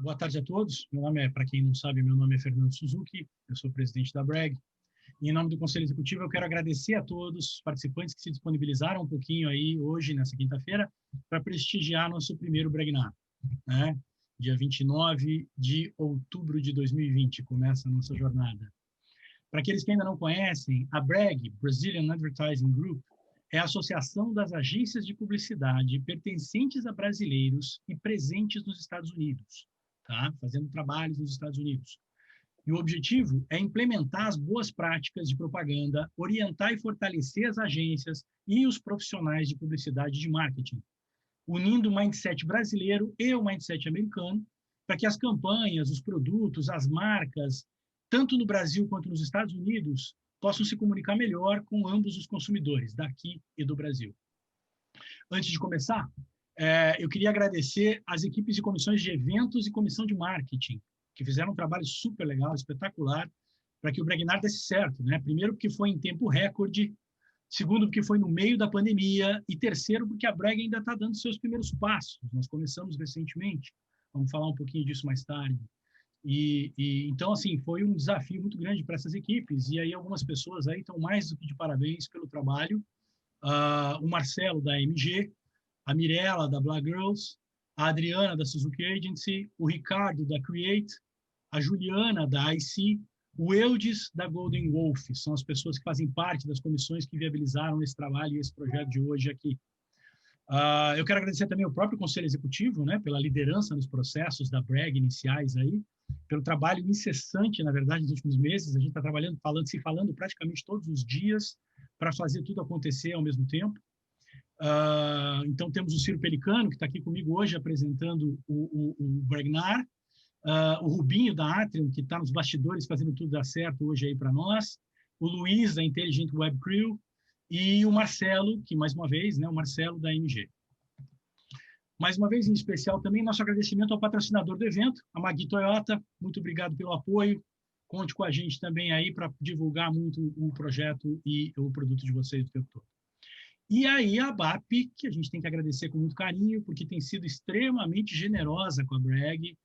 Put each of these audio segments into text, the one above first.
Boa tarde a todos. Para quem não sabe, meu nome é Fernando Suzuki, eu sou presidente da Bragg. E, em nome do Conselho Executivo, eu quero agradecer a todos os participantes que se disponibilizaram um pouquinho aí hoje, nessa quinta-feira, para prestigiar nosso primeiro Bragnar, né? Dia 29 de outubro de 2020, começa a nossa jornada. Para aqueles que ainda não conhecem, a Bragg, Brazilian Advertising Group, é a associação das agências de publicidade pertencentes a brasileiros e presentes nos Estados Unidos, tá? Fazendo trabalhos nos Estados Unidos. E o objetivo é implementar as boas práticas de propaganda, orientar e fortalecer as agências e os profissionais de publicidade e de marketing, unindo o mindset brasileiro e o mindset americano, para que as campanhas, os produtos, as marcas, tanto no Brasil quanto nos Estados Unidos, possam se comunicar melhor com ambos os consumidores, daqui e do Brasil. Antes de começar, eu queria agradecer às equipes de comissões de eventos e comissão de marketing, que fizeram um trabalho super legal, espetacular, para que o Bragnar desse certo, né? Primeiro, porque foi em tempo recorde, segundo, porque foi no meio da pandemia, e terceiro, porque a Bragg ainda está dando seus primeiros passos. Nós começamos recentemente, vamos falar um pouquinho disso mais tarde. Então, assim, foi um desafio muito grande para essas equipes, e aí algumas pessoas aí estão mais do que de parabéns pelo trabalho. O Marcelo, da MG, a Mirella, da Black Girls, a Adriana, da Suzuki Agency, o Ricardo, da Create, a Juliana, da IC, o Eudes, da Golden Wolf. São as pessoas que fazem parte das comissões que viabilizaram esse trabalho e esse projeto de hoje aqui. Eu quero agradecer também ao próprio Conselho Executivo, né, pela liderança nos processos da Bragg iniciais aí, pelo trabalho incessante, na verdade, nos últimos meses. A gente está trabalhando, falando praticamente todos os dias para fazer tudo acontecer ao mesmo tempo. Então, temos o Ciro Pelicano, que está aqui comigo hoje, apresentando o Bragnar, o Rubinho, da Atrium, que está nos bastidores fazendo tudo dar certo hoje aí para nós, o Luiz, da Intelligent Web Crew, e o Marcelo, que mais uma vez, né, o Marcelo, da MG. Mais uma vez, em especial, também nosso agradecimento ao patrocinador do evento, a Magui Toyota. Muito obrigado pelo apoio. Conte com a gente também aí para divulgar muito o projeto e o produto de vocês o tempo todo. E aí a ABAP, que a gente tem que agradecer com muito carinho, porque tem sido extremamente generosa com a Bragg,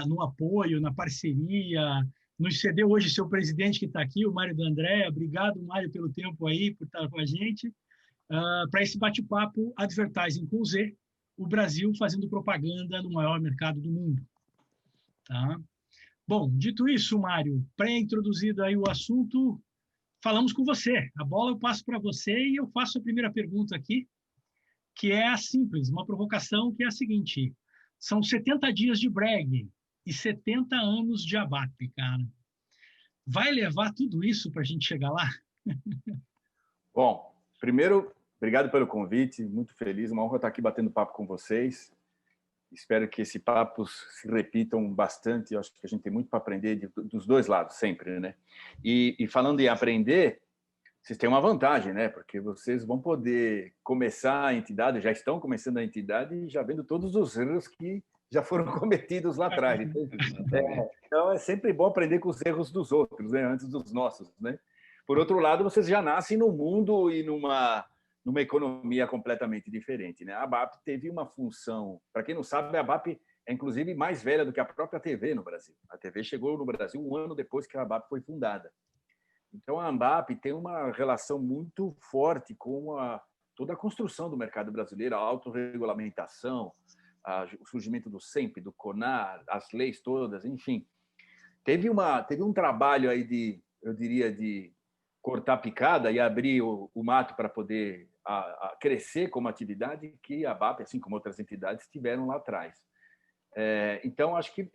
no apoio, na parceria, nos cedeu hoje seu presidente que está aqui, o Mário D'Andrea. Obrigado, Mário, pelo tempo aí, por estar com a gente, para esse bate-papo Advertising com Z, o Brasil fazendo propaganda no maior mercado do mundo. Tá? Bom, dito isso, Mário, pré-introduzido aí o assunto, falamos com você. A bola eu passo para você e eu faço a primeira pergunta aqui, que é a simples, uma provocação, que é a seguinte: são 70 dias de Bragg e 70 anos de ABAP, cara. Vai levar tudo isso para a gente chegar lá? Bom, primeiro, obrigado pelo convite, muito feliz, uma honra estar aqui batendo papo com vocês. Espero que esses papos se repitam bastante. Eu acho que a gente tem muito para aprender dos dois lados, sempre, né? E falando em aprender, vocês têm uma vantagem, né? Porque vocês vão poder começar a entidade, já estão começando a entidade e já vendo todos os erros que já foram cometidos lá atrás. Então, é sempre bom aprender com os erros dos outros, né? Antes dos nossos, né? Por outro lado, vocês já nascem num mundo e numa economia completamente diferente, né? A ABAP teve uma função, para quem não sabe, a ABAP é inclusive mais velha do que a própria TV no Brasil. A TV chegou no Brasil um ano depois que a ABAP foi fundada. Então, a ABAP tem uma relação muito forte com toda a construção do mercado brasileiro, a autorregulamentação, o surgimento do SEMP, do CONAR, as leis todas, enfim. Teve um trabalho aí eu diria, de cortar picada e abrir o mato para poder crescer como atividade, que a ABAP, assim como outras entidades, tiveram lá atrás. Então, acho que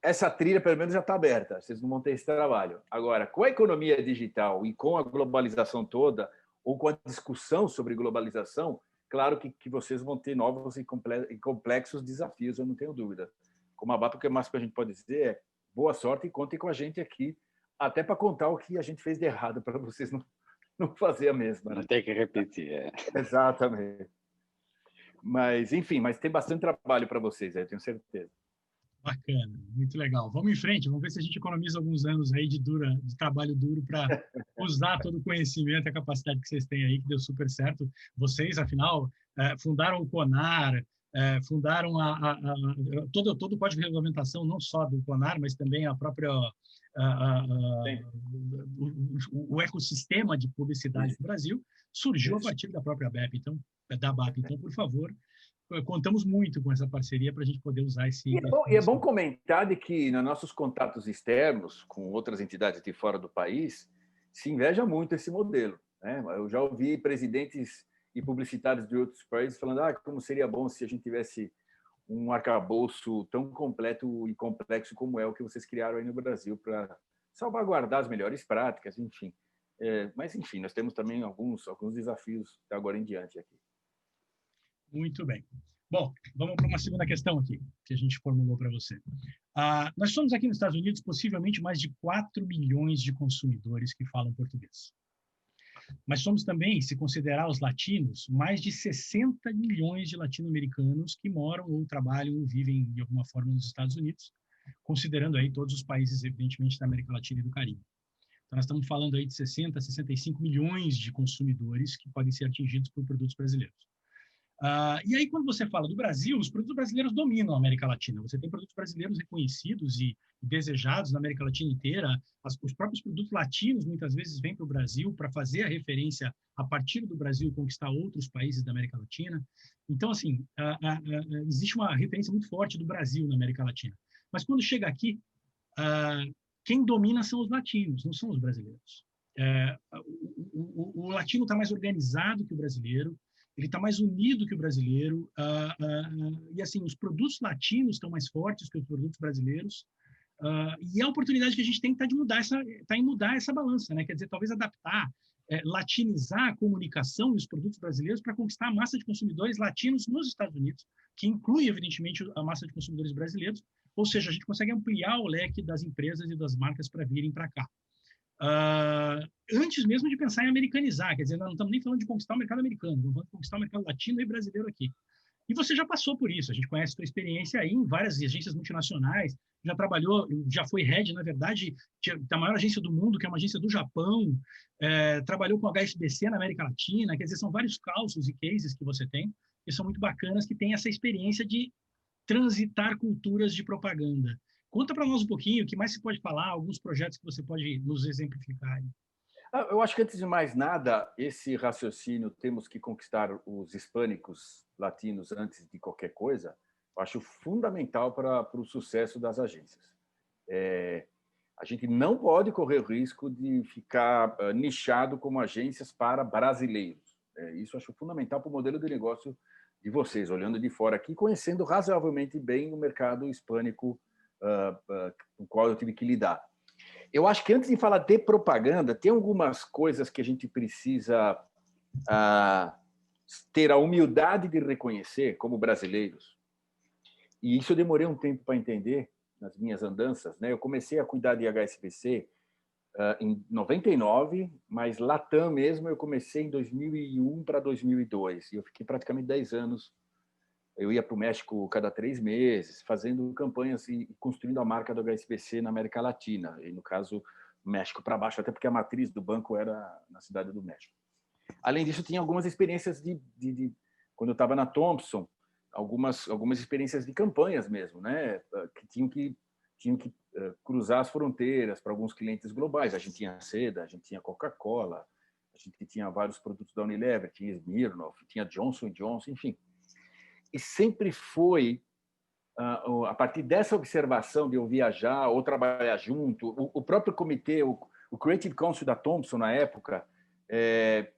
essa trilha, pelo menos, já está aberta. Vocês não vão ter esse trabalho. Agora, com a economia digital e com a globalização toda, ou com a discussão sobre globalização, claro que vocês vão ter novos e complexos desafios, eu não tenho dúvida. Como a ABAP, o que mais que a gente pode dizer é boa sorte e contem com a gente aqui, até para contar o que a gente fez de errado, para vocês não fazer a mesma. Né? Não tem que repetir. Exatamente. Mas, enfim, tem bastante trabalho para vocês, eu tenho certeza. Bacana, muito legal. Vamos em frente, vamos ver se a gente economiza alguns anos aí de trabalho duro para usar todo o conhecimento e a capacidade que vocês têm aí, que deu super certo. Vocês, afinal, fundaram o CONAR, fundaram todo o código de regulamentação, não só do CONAR, mas também a própria o ecossistema de publicidade do Brasil surgiu a partir da própria BEP, então, da BAP. Então, por favor, contamos muito com essa parceria para a gente poder usar esse... E é bom comentar de que nos nossos contatos externos com outras entidades de fora do país, se inveja muito esse modelo, né? Eu já ouvi presidentes e publicitários de outros países falando como seria bom se a gente tivesse um arcabouço tão completo e complexo como é o que vocês criaram aí no Brasil para salvaguardar as melhores práticas, enfim. Mas, enfim, nós temos também alguns desafios de agora em diante aqui. Muito bem. Bom, vamos para uma segunda questão aqui, que a gente formulou para você. Nós somos aqui nos Estados Unidos possivelmente mais de 4 milhões de consumidores que falam português. Mas somos também, se considerar os latinos, mais de 60 milhões de latino-americanos que moram ou trabalham ou vivem de alguma forma nos Estados Unidos, considerando aí todos os países, evidentemente, da América Latina e do Caribe. Então, nós estamos falando aí de 60, 65 milhões de consumidores que podem ser atingidos por produtos brasileiros. E aí, quando você fala do Brasil, os produtos brasileiros dominam a América Latina. Você tem produtos brasileiros reconhecidos e desejados na América Latina inteira. Os próprios produtos latinos, muitas vezes, vêm para o Brasil para fazer a referência a partir do Brasil e conquistar outros países da América Latina. Então, assim, existe uma referência muito forte do Brasil na América Latina. Mas quando chega aqui, quem domina são os latinos, não são os brasileiros. O latino está mais organizado que o brasileiro, ele está mais unido que o brasileiro, e assim, os produtos latinos estão mais fortes que os produtos brasileiros, e a oportunidade que a gente tem está em mudar essa balança, né? Quer dizer, talvez adaptar, latinizar a comunicação e os produtos brasileiros para conquistar a massa de consumidores latinos nos Estados Unidos, que inclui, evidentemente, a massa de consumidores brasileiros, ou seja, a gente consegue ampliar o leque das empresas e das marcas para virem para cá. Antes mesmo de pensar em americanizar, quer dizer, nós não estamos nem falando de conquistar o mercado americano, vamos conquistar o mercado latino e brasileiro aqui. E você já passou por isso, a gente conhece a sua experiência aí em várias agências multinacionais, já trabalhou, já foi head, na verdade, da maior agência do mundo, que é uma agência do Japão, trabalhou com a HSBC na América Latina, quer dizer, são vários causos e cases que você tem, que são muito bacanas, que têm essa experiência de transitar culturas de propaganda. Conta para nós um pouquinho, o que mais se pode falar, alguns projetos que você pode nos exemplificar. Eu acho que, antes de mais nada, esse raciocínio, temos que conquistar os hispânicos latinos antes de qualquer coisa, eu acho fundamental para o sucesso das agências. A gente não pode correr o risco de ficar nichado como agências para brasileiros. Isso eu acho fundamental para o modelo de negócio de vocês, olhando de fora aqui, conhecendo razoavelmente bem o mercado hispânico com o qual eu tive que lidar. Eu acho que, antes de falar de propaganda, tem algumas coisas que a gente precisa ter a humildade de reconhecer como brasileiros. E isso eu demorei um tempo para entender nas minhas andanças, né? Eu comecei a cuidar de HSBC em 99, mas Latam mesmo eu comecei em 2001 para 2002. E eu fiquei praticamente 10 anos. Eu ia para o México cada 3 meses, fazendo campanhas e construindo a marca do HSBC na América Latina. E, no caso, México para baixo, até porque a matriz do banco era na cidade do México. Além disso, tinha algumas experiências quando eu estava na Thomson, algumas experiências de campanhas mesmo, né? Que tinham que cruzar as fronteiras para alguns clientes globais. A gente tinha Seda, a gente tinha Coca-Cola, a gente tinha vários produtos da Unilever, tinha Smirnoff, tinha Johnson & Johnson, enfim. E sempre foi, a partir dessa observação de eu viajar ou trabalhar junto, o próprio comitê, o Creative Council da Thomson, na época,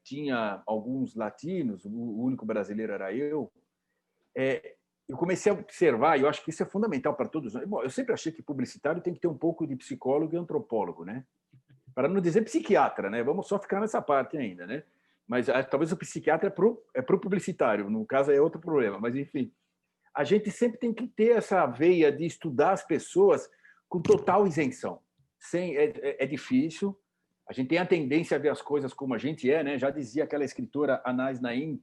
tinha alguns latinos, o único brasileiro era eu. Eu comecei a observar, e eu acho que isso é fundamental para todos. Bom, eu sempre achei que publicitário tem que ter um pouco de psicólogo e antropólogo, né? Para não dizer psiquiatra, né? Vamos só ficar nessa parte ainda, né? Mas talvez o psiquiatra é pro publicitário, no caso é outro problema, mas enfim. A gente sempre tem que ter essa veia de estudar as pessoas com total isenção. É difícil, a gente tem a tendência a ver as coisas como a gente é, né? Já dizia aquela escritora Anais Naim,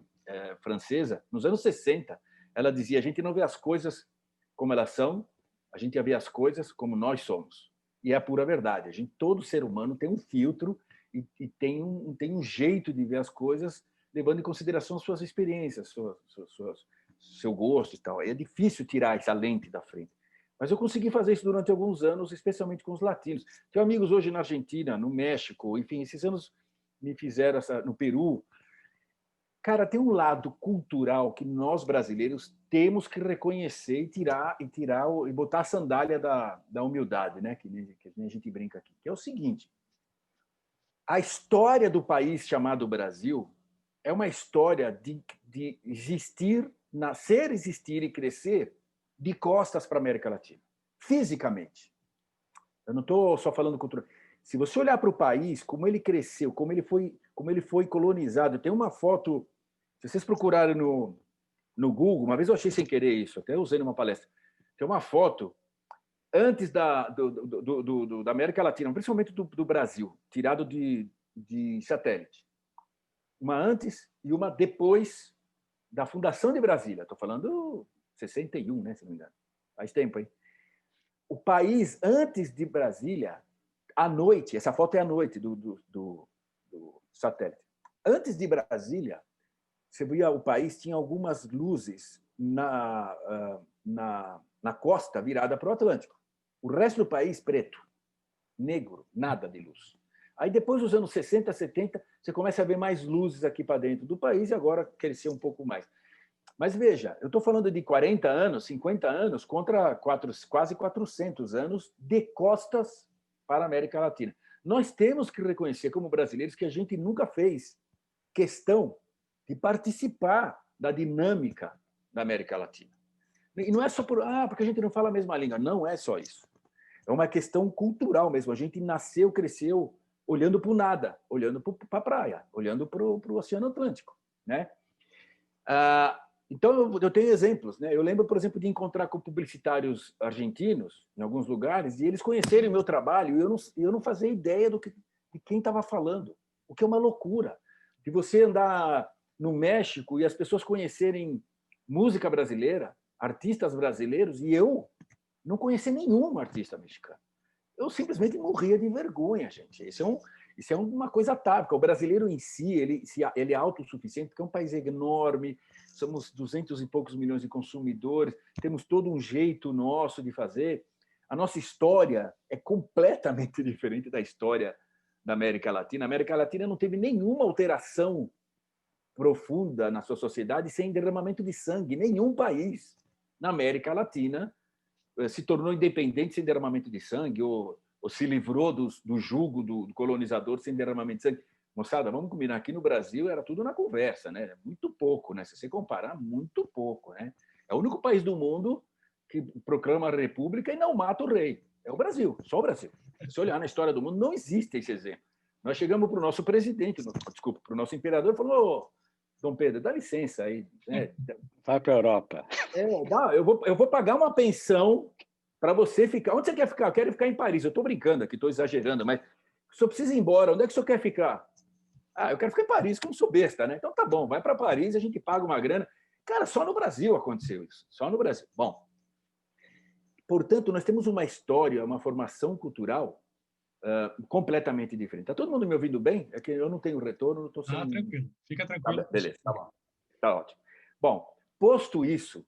francesa, nos anos 60, ela dizia: a gente não vê as coisas como elas são, a gente vê as coisas como nós somos. E é a pura verdade. Todo ser humano tem um filtro e tem um jeito de ver as coisas, levando em consideração suas experiências, seu gosto e tal. É difícil tirar essa lente da frente. Mas eu consegui fazer isso durante alguns anos, especialmente com os latinos. Tenho amigos hoje na Argentina, no México, enfim, esses anos me fizeram no Peru. Cara, tem um lado cultural que nós brasileiros temos que reconhecer e botar a sandália da humildade, né? Que nem a gente brinca aqui. Que é o seguinte: a história do país chamado Brasil é uma história de existir, nascer, existir e crescer de costas para a América Latina, fisicamente. Eu não estou só falando cultura. Se você olhar para o país, como ele cresceu, como ele foi colonizado, tem uma foto. Se vocês procurarem no Google, uma vez eu achei sem querer isso, até usei numa palestra. Tem uma foto antes da América Latina, principalmente do Brasil, tirado de satélite. Uma antes e uma depois da fundação de Brasília. Estou falando 61, né, se não me engano. Faz tempo, hein? O país, antes de Brasília, à noite, essa foto é à noite do satélite. Antes de Brasília, você via o país tinha algumas luzes na costa virada para o Atlântico. O resto do país preto, negro, nada de luz. Aí depois dos anos 60, 70, você começa a ver mais luzes aqui para dentro do país e agora cresceu um pouco mais. Mas veja, eu estou falando de 40 anos, 50 anos contra quase 400 anos de costas para a América Latina. Nós temos que reconhecer como brasileiros que a gente nunca fez questão de participar da dinâmica da América Latina. E não é só porque a gente não fala a mesma língua. Não é só isso. É uma questão cultural mesmo. A gente nasceu, cresceu olhando para o nada, olhando para a praia, olhando para o Oceano Atlântico, né? Então, eu tenho exemplos, né? Eu lembro, por exemplo, de encontrar com publicitários argentinos em alguns lugares e eles conhecerem o meu trabalho e eu não fazia ideia de quem estava falando, o que é uma loucura. De você andar no México e as pessoas conhecerem música brasileira, artistas brasileiros, e eu não conhecer nenhum artista mexicano. Eu simplesmente morria de vergonha, gente. Isso é uma coisa atávica. O brasileiro em si, ele é autossuficiente, porque é um país enorme, somos 200 e poucos milhões de consumidores, temos todo um jeito nosso de fazer. A nossa história é completamente diferente da história da América Latina. A América Latina não teve nenhuma alteração profunda na sua sociedade sem derramamento de sangue. Nenhum país na América Latina se tornou independente sem derramamento de sangue ou se livrou do jugo do colonizador sem derramamento de sangue. Moçada, vamos combinar, aqui no Brasil era tudo na conversa, né? Muito pouco, né? Se você comparar, muito pouco, né? É o único país do mundo que proclama a república e não mata o rei. É o Brasil, só o Brasil. Se olhar na história do mundo, não existe esse exemplo. Nós chegamos para o nosso presidente, desculpa, para o nosso imperador, e falou: Dom Pedro, dá licença aí. Né? Vai para a Europa. Eu vou pagar uma pensão para você ficar. Onde você quer ficar? Eu quero ficar em Paris. Eu estou brincando aqui, estou exagerando, mas o senhor precisa ir embora. Onde é que o senhor quer ficar? Eu quero ficar em Paris, como sou besta, né? Então tá bom, vai para Paris, a gente paga uma grana. Cara, só no Brasil aconteceu isso. Só no Brasil. Bom, portanto, nós temos uma história, uma formação cultural completamente diferente. Está todo mundo me ouvindo bem? É que eu não tenho retorno, não estou sendo... tranquilo. Fica tranquilo. Tá, beleza, tá bom. Tá ótimo. Bom, posto isso,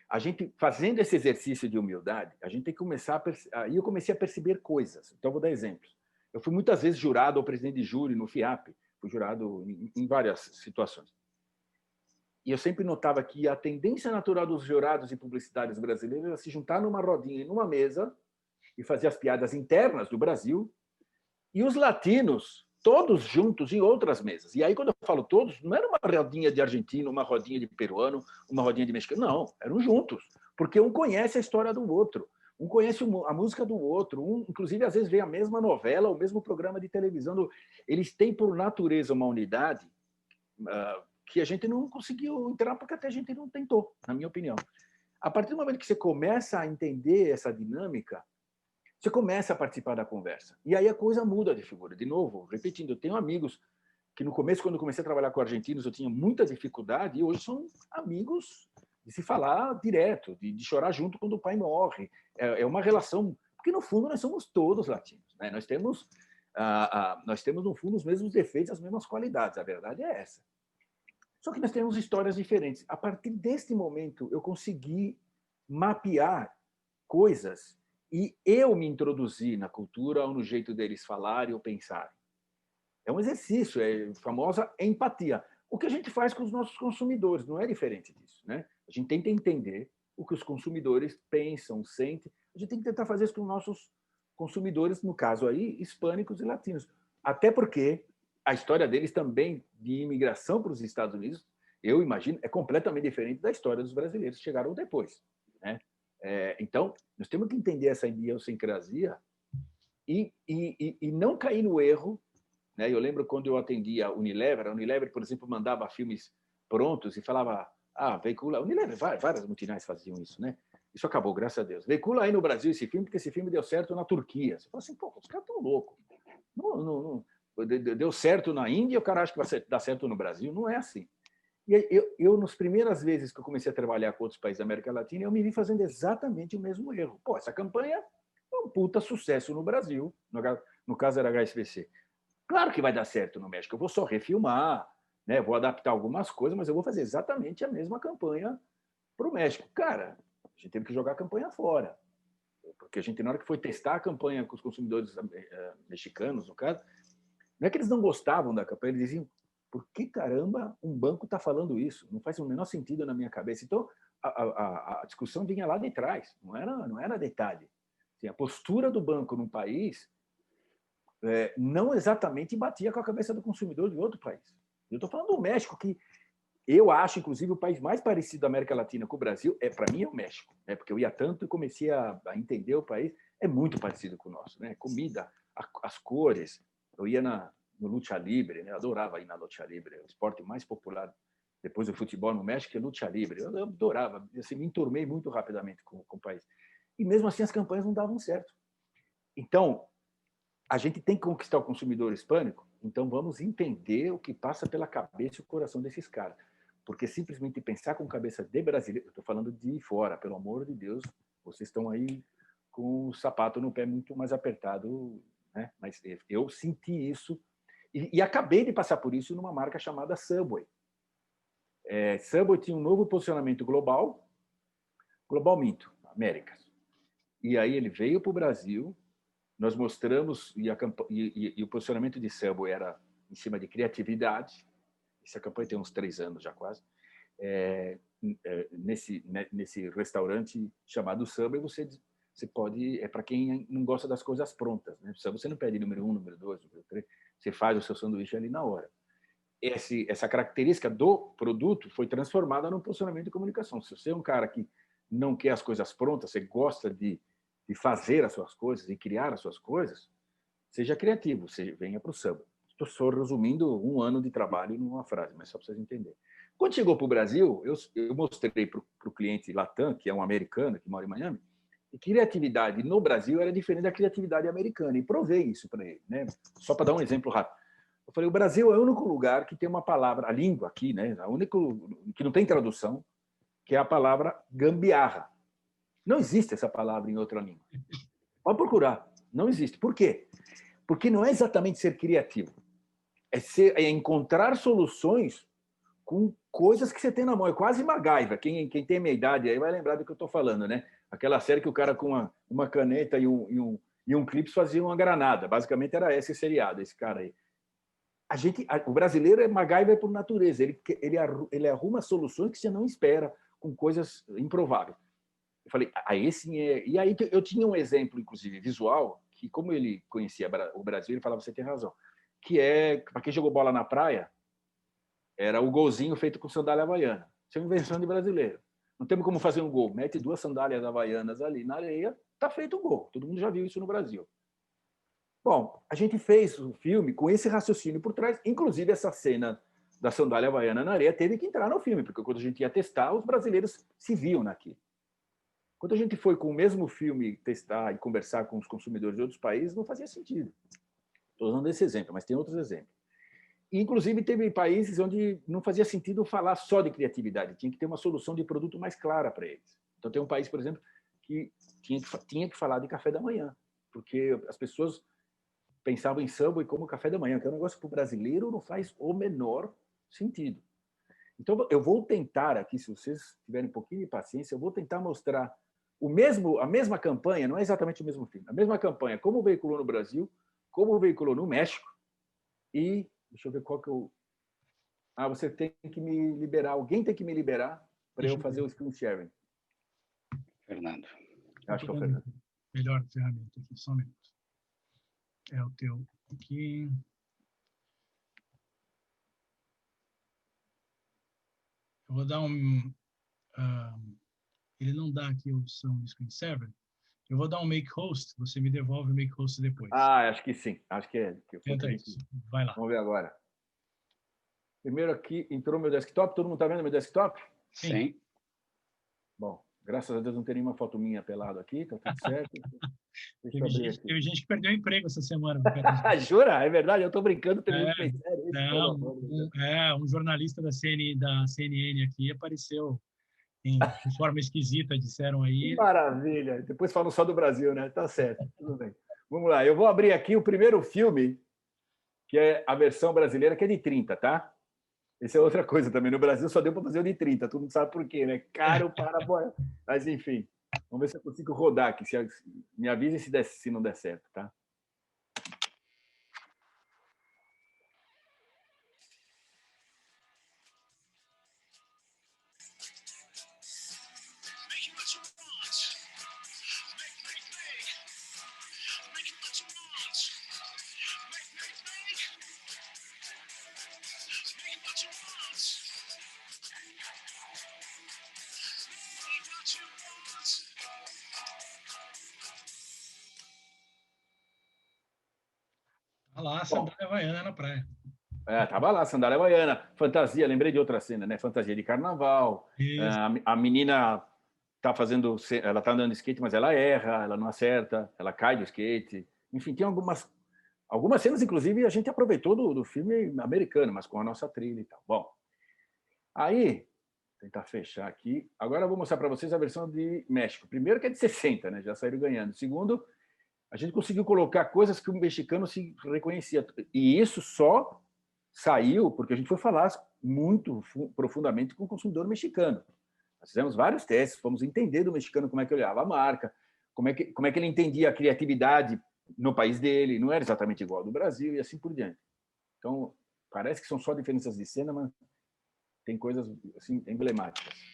a gente fazendo esse exercício de humildade, a gente tem que começar aí eu comecei a perceber coisas. Então, vou dar exemplos. Eu fui muitas vezes jurado ao presidente de júri no FIAP, fui jurado em várias situações. E eu sempre notava que a tendência natural dos jurados e publicitários brasileiros era se juntar numa rodinha, numa mesa, e fazer as piadas internas do Brasil, e os latinos, todos juntos em outras mesas. E aí, quando eu falo todos, não era uma rodinha de argentino, uma rodinha de peruano, uma rodinha de mexicano, não, eram juntos, porque um conhece a história do outro, um conhece a música do outro, inclusive, às vezes, vê a mesma novela, o mesmo programa de televisão. Eles têm, por natureza, uma unidade que a gente não conseguiu entrar, porque até a gente não tentou, na minha opinião. A partir do momento que você começa a entender essa dinâmica, você começa a participar da conversa. E aí a coisa muda de figura. De novo, repetindo, eu tenho amigos que no começo, quando eu comecei a trabalhar com argentinos, eu tinha muita dificuldade e hoje são amigos de se falar direto, de chorar junto quando o pai morre. É uma relação... Porque, no fundo, nós somos todos latinos. Né? Nós temos, no fundo, os mesmos defeitos, as mesmas qualidades. A verdade é essa. Só que nós temos histórias diferentes. A partir deste momento, eu consegui mapear coisas e eu me introduzi na cultura ou no jeito deles falarem ou pensarem. É um exercício, é a famosa empatia. O que a gente faz com os nossos consumidores não é diferente disso, né? A gente tenta entender o que os consumidores pensam, sentem. A gente tem que tentar fazer isso com os nossos consumidores, no caso aí, hispânicos e latinos. Até porque a história deles também de imigração para os Estados Unidos, eu imagino, é completamente diferente da história dos brasileiros que chegaram depois, né? Então, nós temos que entender essa idiosincrasia e não cair no erro, né? Eu lembro quando eu atendia a Unilever, por exemplo, mandava filmes prontos e falava, veicula... Unilever, várias multinacionais faziam isso, né? Isso acabou, graças a Deus. Veicula aí no Brasil esse filme, porque esse filme deu certo na Turquia. Você fala assim, pô, os caras estão loucos. Não, deu certo na Índia, o cara acha que vai dar certo no Brasil. Não é assim. E eu, nas primeiras vezes que eu comecei a trabalhar com outros países da América Latina, eu me vi fazendo exatamente o mesmo erro. Pô, essa campanha é um puta sucesso no Brasil, no caso era HSBC. Claro que vai dar certo no México, eu vou só refilmar, né? Vou adaptar algumas coisas, mas eu vou fazer exatamente a mesma campanha para o México. Cara, a gente teve que jogar a campanha fora. Porque a gente, na hora que foi testar a campanha com os consumidores mexicanos, no caso, não é que eles não gostavam da campanha, eles diziam, por que caramba um banco está falando isso? Não faz o menor sentido na minha cabeça. Então, a discussão vinha lá de trás, não era detalhe. Assim, a postura do banco num país não exatamente batia com a cabeça do consumidor de outro país. Eu estou falando do México, que eu acho, inclusive, o país mais parecido da América Latina com o Brasil, para mim, é o México. Né? Porque eu ia tanto e comecei a entender o país. É muito parecido com o nosso. Né? Comida, as cores. Eu ia no Lucha Libre, né? Eu adorava ir na Lucha Libre. É o esporte mais popular depois do futebol no México é Lucha Libre. Eu adorava. Assim, me enturmei muito rapidamente com o país. E mesmo assim, as campanhas não davam certo. Então, a gente tem que conquistar o consumidor hispânico, então vamos entender o que passa pela cabeça e o coração desses caras. Porque simplesmente pensar com cabeça de brasileiro, eu estou falando de fora, pelo amor de Deus, vocês estão aí com o sapato no pé muito mais apertado, né? Mas eu senti isso e acabei de passar por isso numa marca chamada Subway. Subway tinha um novo posicionamento global minto, Américas. E aí ele veio para o Brasil, nós mostramos, e o posicionamento de Subway era em cima de criatividade. Essa campanha tem uns 3 anos já quase. Nesse restaurante chamado Subway, você pode... para quem não gosta das coisas prontas. Né? Você não pede número 1, número 2, número 3. Você faz o seu sanduíche ali na hora. Essa característica do produto foi transformada num posicionamento de comunicação. Se você é um cara que não quer as coisas prontas, você gosta de fazer as suas coisas e criar as suas coisas, seja criativo, venha para o Subway. Estou só resumindo 1 ano de trabalho numa frase, mas só para vocês entenderem. Quando chegou para o Brasil, eu mostrei para o cliente Latam, que é um americano que mora em Miami, que criatividade no Brasil era diferente da criatividade americana, e provei isso para ele. Né? Só para dar um exemplo rápido. Eu falei, o Brasil é o único lugar que tem uma palavra, a língua aqui, né? O único que não tem tradução, que é a palavra gambiarra. Não existe essa palavra em outra língua. Pode procurar. Não existe. Por quê? Porque não é exatamente ser criativo. É encontrar soluções com coisas que você tem na mão. É quase MacGyver. Quem tem a minha idade aí vai lembrar do que eu estou falando, né? Aquela série que o cara com uma caneta e um clipe fazia uma granada. Basicamente era esse seriado, esse cara aí. O brasileiro é MacGyver por natureza. Ele arruma soluções que você não espera, com coisas improváveis. Eu falei, aí sim é. E aí eu tinha um exemplo, inclusive, visual, que como ele conhecia o Brasil, ele falava, você tem razão, que para quem jogou bola na praia, era o golzinho feito com sandália havaiana. Isso é uma invenção de brasileiro. Não temos como fazer um gol. Mete 2 sandálias havaianas ali na areia, está feito um gol. Todo mundo já viu isso no Brasil. Bom, a gente fez o filme com esse raciocínio por trás, inclusive essa cena da sandália havaiana na areia teve que entrar no filme, porque quando a gente ia testar, os brasileiros se viam naquilo. Quando a gente foi com o mesmo filme testar e conversar com os consumidores de outros países, não fazia sentido. Estou usando esse exemplo, mas tem outros exemplos. E, inclusive, teve países onde não fazia sentido falar só de criatividade, tinha que ter uma solução de produto mais clara para eles. Então, tem um país, por exemplo, que tinha que falar de café da manhã, porque as pessoas pensavam em Subway como café da manhã, que é um negócio que para o brasileiro não faz o menor sentido. Então, eu vou tentar aqui, se vocês tiverem um pouquinho de paciência, eu vou tentar mostrar a mesma campanha, não é exatamente o mesmo filme, a mesma campanha, como veiculou no Brasil, como veiculou no México, e deixa eu ver qual que eu... você tem que me liberar, alguém tem que me liberar para eu fazer o screen sharing. Fernando. Acho que é o Fernando. Melhor ferramenta aqui, só um minuto. É o teu aqui. Eu vou dar ele não dá aqui a opção do screen saver. Eu vou dar um make host, você me devolve o make host depois. Acho que sim. Acho que é. Tenta isso. Vai lá. Vamos ver agora. Primeiro aqui, entrou meu desktop. Todo mundo está vendo meu desktop? Sim. Bom, graças a Deus não tem nenhuma foto minha pelado aqui, tá tudo certo. Teve gente que perdeu o emprego essa semana. Jura? É verdade? Eu tô brincando, tem muito bem sério. Um jornalista da CNN aqui apareceu de forma esquisita, disseram aí. Que maravilha! Depois falam só do Brasil, né? Tá certo, tudo bem. Vamos lá, eu vou abrir aqui o primeiro filme, que é a versão brasileira, que é de 30, tá? Essa é outra coisa também. No Brasil só deu para fazer o de 30, todo mundo sabe por quê, né? Caro para... Mas, enfim, vamos ver se eu consigo rodar aqui. Me avise se não der certo, tá? Olha lá, a sandália havaiana na praia. Tava lá, sandália havaiana, fantasia, lembrei de outra cena, né? Fantasia de carnaval. A menina ela tá andando de skate, mas ela erra, ela não acerta, ela cai do skate. Enfim, tem algumas cenas, inclusive, a gente aproveitou do filme americano, mas com a nossa trilha e tal. Bom, aí, tentar fechar aqui. Agora eu vou mostrar para vocês a versão de México. Primeiro que é de 60, né? Já saíram ganhando. Segundo, a gente conseguiu colocar coisas que o mexicano se reconhecia. E isso só saiu porque a gente foi falar muito profundamente com o consumidor mexicano. Nós fizemos vários testes, fomos entender do mexicano como é que olhava a marca, como é que ele entendia a criatividade no país dele, não era exatamente igual ao do Brasil e assim por diante. Então, parece que são só diferenças de cena, mas tem coisas assim emblemáticas.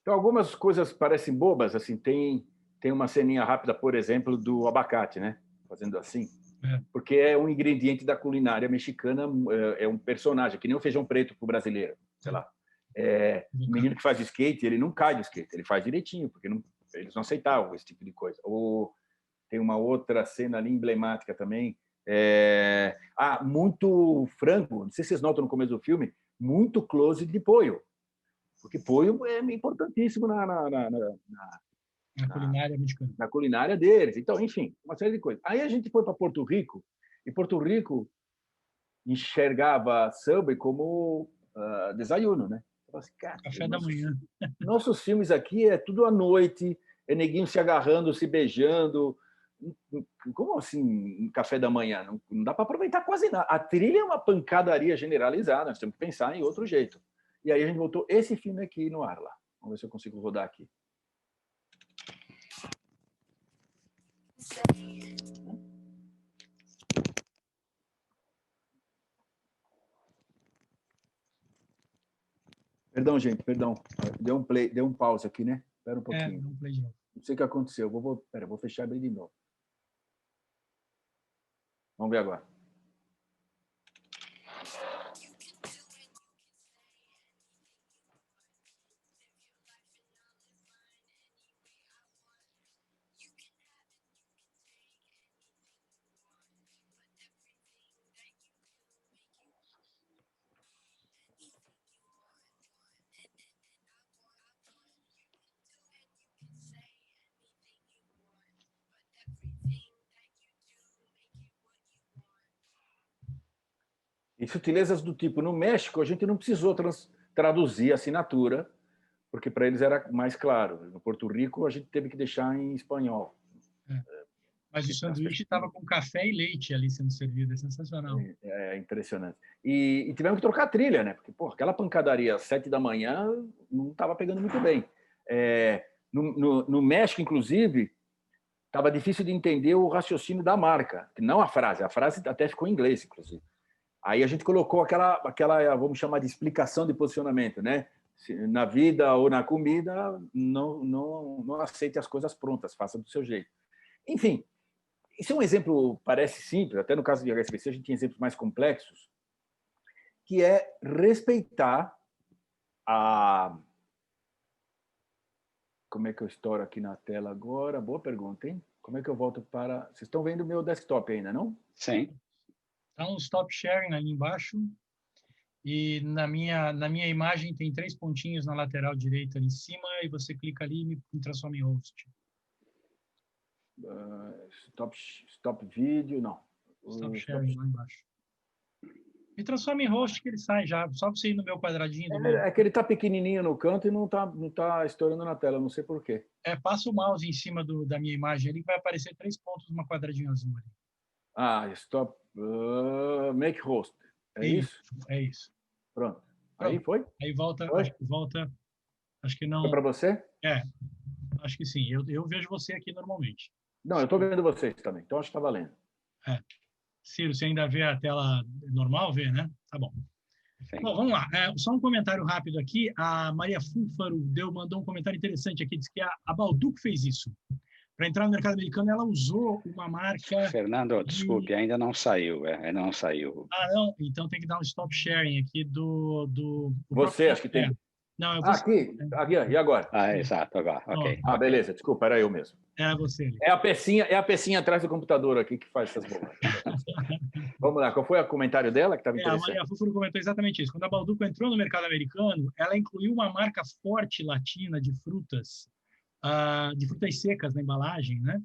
Então, algumas coisas parecem bobas, assim, tem uma ceninha rápida, por exemplo, do abacate, né? Fazendo assim. Porque é um ingrediente da culinária mexicana, é um personagem, que nem o feijão preto para o brasileiro, sei lá. O menino que faz skate, ele não cai do skate, ele faz direitinho, porque eles não aceitavam esse tipo de coisa. Ou tem uma outra cena ali emblemática também, muito frango, não sei se vocês notam no começo do filme, muito close de poio. Porque poio é importantíssimo na culinária mexicana. Na culinária deles. Então, enfim, uma série de coisas. Aí a gente foi para Porto Rico, e Porto Rico enxergava Subway como desayuno, né? Assim, café da manhã. Nossos filmes aqui é tudo à noite, é neguinho se agarrando, se beijando. Como assim, um café da manhã? Não dá para aproveitar quase nada. A trilha é uma pancadaria generalizada, nós temos que pensar em outro jeito. E aí a gente botou esse filme aqui no ar lá. Vamos ver se eu consigo rodar aqui. Perdão, gente, perdão. Deu um play, deu um pause aqui, né? Espera um pouquinho. Deu um play de novo. Não sei o que aconteceu. Vou fechar e abrir de novo. Vamos ver agora. E sutilezas do tipo, no México, a gente não precisou traduzir a assinatura, porque para eles era mais claro. No Porto Rico, a gente teve que deixar em espanhol. Mas o sanduíche estava com café e leite ali sendo servido, é sensacional. É impressionante. E tivemos que trocar a trilha, né? Porque, pô, aquela pancadaria às 7 da manhã não estava pegando muito bem. No México, inclusive, estava difícil de entender o raciocínio da marca, não a frase. A frase até ficou em inglês, inclusive. Aí a gente colocou aquela, vamos chamar de explicação de posicionamento, né? Na vida ou na comida, não aceite as coisas prontas, faça do seu jeito. Enfim, isso é um exemplo, parece simples, até no caso de HSBC a gente tem exemplos mais complexos, que é respeitar a... Como é que eu estouro aqui na tela agora? Boa pergunta, hein? Como é que eu volto para... Vocês estão vendo o meu desktop ainda, não? Sim. Está um stop sharing ali embaixo e na minha imagem tem 3 pontinhos na lateral direita ali em cima e você clica ali e me transforma em host. Stop vídeo, não. Stop sharing lá embaixo. Me transforma em host que ele sai já. Só você ir no meu quadradinho. É que ele está pequenininho no canto e não tá estourando na tela, não sei por quê. Passa o mouse em cima da minha imagem ali que vai aparecer 3 pontos numa quadradinho azul ali. Stop. Make host. É isso? É isso. Pronto. Aí foi? Aí volta, acho que não. Foi para você? Acho que sim. Eu vejo você aqui normalmente. Não, eu estou vendo vocês também, então acho que está valendo. Ciro, você ainda vê a tela normal? Vê, né? Tá bom. Sim. Bom, vamos lá. Só um comentário rápido aqui. A Maria Fúfaro mandou um comentário interessante aqui. Diz que a Balduco fez isso. Para entrar no mercado americano, ela usou uma marca... Fernando, desculpe, ainda não saiu. Não saiu. Não? Então tem que dar um stop sharing aqui do você, acho que tem... Não, eu vou... Aqui, e agora? Exato, agora. Ok. Beleza, desculpa, era eu mesmo. Era você ali. É a pecinha atrás do computador aqui que faz essas bobagens. Vamos lá, qual foi o comentário dela que estava interessante? A Maria Fúfaro comentou exatamente isso. Quando a Balduco entrou no mercado americano, ela incluiu uma marca forte latina de frutas secas na embalagem, né?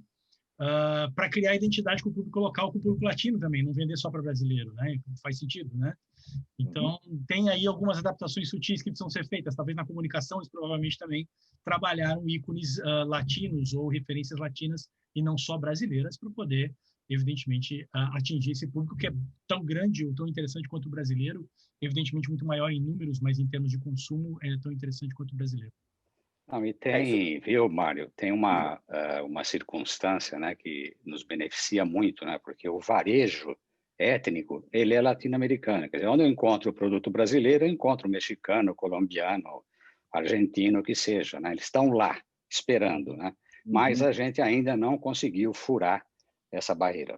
Para criar identidade com o público local, com o público latino também, não vender só para brasileiro, né? Faz sentido, né? Então, tem aí algumas adaptações sutis que precisam ser feitas. Talvez na comunicação eles provavelmente também trabalharam ícones latinos ou referências latinas e não só brasileiras para poder, evidentemente, atingir esse público que é tão grande ou tão interessante quanto o brasileiro, evidentemente muito maior em números, mas em termos de consumo é tão interessante quanto o brasileiro. Não, e tem, viu, Mário, tem uma circunstância, né, que nos beneficia muito, né, porque o varejo étnico, ele é latino-americano. Quer dizer, onde eu encontro o produto brasileiro, eu encontro mexicano, colombiano, argentino, que seja, né, eles estão lá, esperando, né, mas a gente ainda não conseguiu furar essa barreira.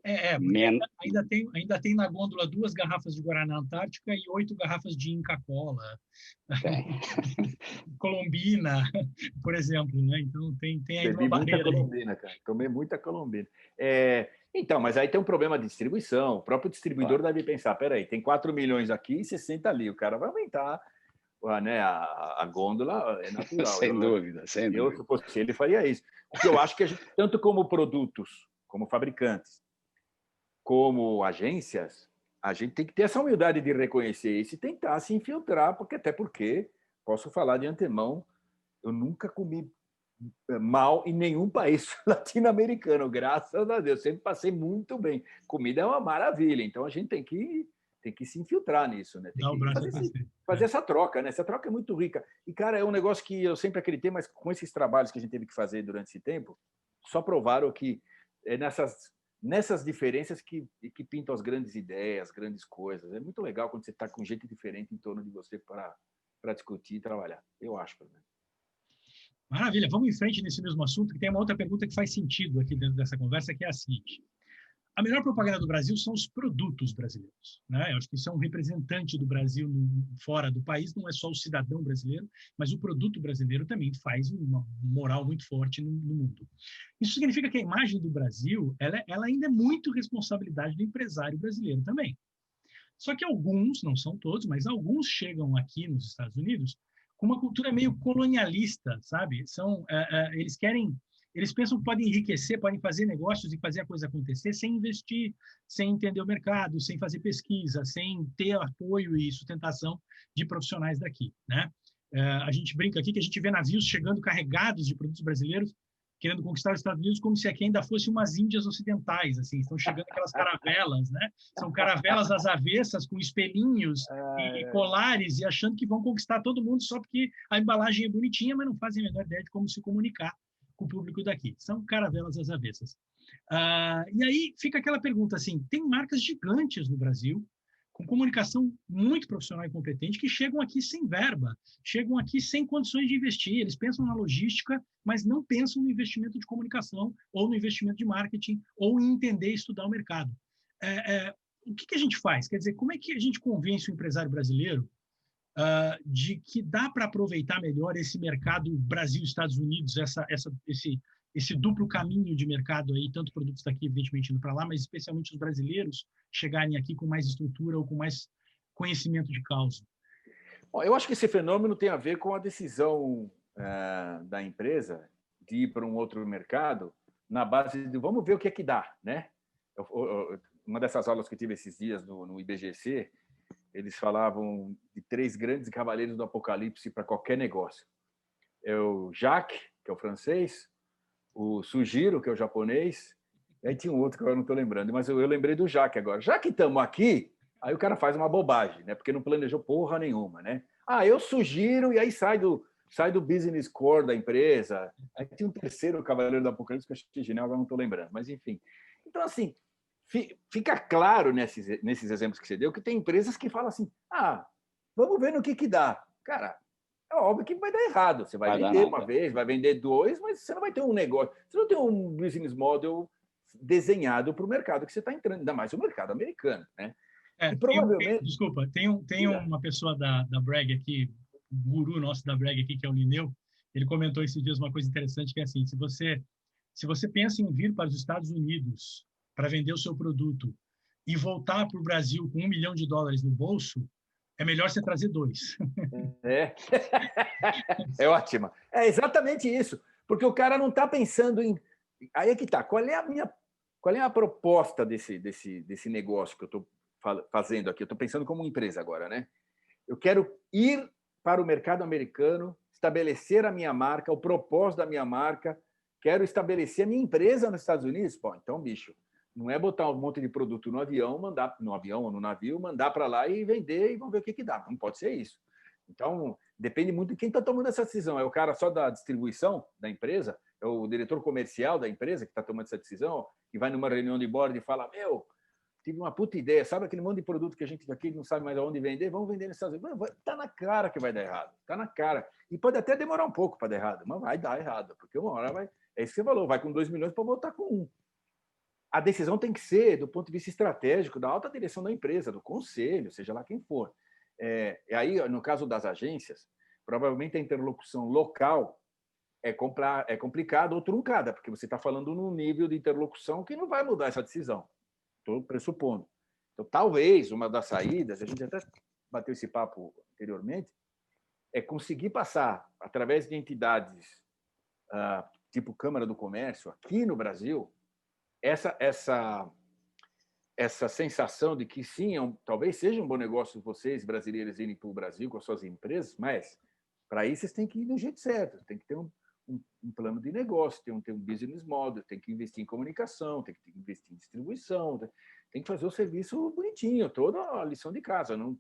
Porque ainda tem na gôndola 2 garrafas de Guaraná Antártica e 8 garrafas de Inca Kola. Colombina, por exemplo, né? Então tem aí uma barreira. Muita colombina, cara. Tomei muita colombina. Então, mas aí tem um problema de distribuição. O próprio distribuidor deve pensar, peraí, tem 4 milhões aqui e 60 ali. O cara vai aumentar, né? A gôndola é natural. Sem dúvida. Se fosse ele, faria isso. O que eu acho que a gente, tanto como produtos, como fabricantes, como agências, a gente tem que ter essa humildade de reconhecer isso e tentar se infiltrar, até porque, posso falar de antemão, eu nunca comi mal em nenhum país latino-americano, graças a Deus, sempre passei muito bem. Comida é uma maravilha, então a gente tem que se infiltrar nisso, né? Tem que fazer essa troca, né? Essa troca é muito rica. E, cara, é um negócio que eu sempre acreditei, mas com esses trabalhos que a gente teve que fazer durante esse tempo, só provaram que é nessas diferenças que pintam as grandes ideias, as grandes coisas. É muito legal quando você está com gente diferente em torno de você para para discutir e trabalhar. Eu acho, pelo menos. Maravilha, vamos em frente nesse mesmo assunto, que tem uma outra pergunta que faz sentido aqui dentro dessa conversa, que é a seguinte. A melhor propaganda do Brasil são os produtos brasileiros, né? Eu acho que isso é um representante do Brasil fora do país, não é só o cidadão brasileiro, mas o produto brasileiro também faz uma moral muito forte no mundo. Isso significa que a imagem do Brasil, ela ainda é muito responsabilidade do empresário brasileiro também. Só que alguns, não são todos, mas alguns chegam aqui nos Estados Unidos com uma cultura meio colonialista, sabe? Eles pensam que podem enriquecer, podem fazer negócios e fazer a coisa acontecer sem investir, sem entender o mercado, sem fazer pesquisa, sem ter apoio e sustentação de profissionais daqui, né? A gente brinca aqui que a gente vê navios chegando carregados de produtos brasileiros, querendo conquistar os Estados Unidos como se aqui ainda fosse umas Índias ocidentais, assim, estão chegando aquelas caravelas, né? São caravelas às avessas, com espelhinhos e colares, e achando que vão conquistar todo mundo só porque a embalagem é bonitinha, mas não fazem a menor ideia de como se comunicar com o público daqui. São caravelas às avessas. E aí fica aquela pergunta, assim, tem marcas gigantes no Brasil, com comunicação muito profissional e competente, que chegam aqui sem verba, chegam aqui sem condições de investir. Eles pensam na logística, mas não pensam no investimento de comunicação, ou no investimento de marketing, ou em entender e estudar o mercado. O que a gente faz? Quer dizer, como é que a gente convence o empresário brasileiro de que dá para aproveitar melhor esse mercado Brasil-Estados Unidos, esse duplo caminho de mercado aí, tanto produtos daqui, evidentemente, indo para lá, mas especialmente os brasileiros chegarem aqui com mais estrutura ou com mais conhecimento de causa? Bom, eu acho que esse fenômeno tem a ver com a decisão da empresa de ir para um outro mercado na base de vamos ver o que é que dá, né? Uma dessas aulas que eu tive esses dias no IBGC, eles falavam de 3 grandes cavaleiros do apocalipse para qualquer negócio. É o Jacques, que é o francês, o Sugiro, que é o japonês, e aí tinha um outro que eu não estou lembrando, mas eu lembrei do Jacques agora. Já que estamos aqui, aí o cara faz uma bobagem, né? Porque não planejou porra nenhuma, né? Eu sugiro, e aí sai do business core da empresa. Aí tinha um terceiro cavaleiro do apocalipse que eu achei genial, agora não estou lembrando, mas enfim. Então, assim, fica claro nesses exemplos que você deu que tem empresas que falam assim, vamos ver no que dá. Cara, é óbvio que vai dar errado. Você vai vender uma vez, vai vender 2, mas você não vai ter um negócio, você não tem um business model desenhado para o mercado que você está entrando, ainda mais o mercado americano, né? E provavelmente... Desculpa, tem uma pessoa da Bragg aqui, o guru nosso da Bragg aqui, que é o Lineu, ele comentou esses dias uma coisa interessante, que é assim, se você pensa em vir para os Estados Unidos para vender o seu produto e voltar para o Brasil com $1 milhão no bolso, é melhor você trazer 2. É ótima. É exatamente isso. Porque o cara não está pensando em... Aí é que está. Qual é a proposta desse negócio que eu estou fazendo aqui? Eu estou pensando como empresa agora, né? Eu quero ir para o mercado americano, estabelecer a minha marca, o propósito da minha marca, quero estabelecer a minha empresa nos Estados Unidos. Pô, então, bicho, não é botar um monte de produto no avião, mandar no avião ou no navio, mandar para lá e vender e vamos ver o que dá. Não pode ser isso. Então, depende muito de quem está tomando essa decisão. É o cara só da distribuição da empresa? É o diretor comercial da empresa que está tomando essa decisão? Que vai numa reunião de board e fala, tive uma puta ideia, sabe aquele monte de produto que a gente aqui não sabe mais aonde vender? Vamos vender nos Estados Unidos. Está na cara que vai dar errado. Está na cara. E pode até demorar um pouco para dar errado, mas vai dar errado, porque uma hora vai... É isso que você falou, vai com 2 milhões para voltar com 1. A decisão tem que ser do ponto de vista estratégico, da alta direção da empresa, do conselho, seja lá quem for. E aí, no caso das agências, provavelmente a interlocução local é complicada ou truncada, porque você está falando num nível de interlocução que não vai mudar essa decisão. Estou pressupondo. Então, talvez uma das saídas, a gente até bateu esse papo anteriormente, é conseguir passar, através de entidades tipo Câmara do Comércio, aqui no Brasil, essa sensação de que sim, talvez seja um bom negócio vocês, brasileiros, irem para o Brasil com as suas empresas, mas para isso vocês têm que ir do jeito certo, tem que ter um plano de negócio, tem um business model, tem que investir em comunicação, tem que investir em distribuição, tem que fazer o serviço bonitinho, toda a lição de casa. Não,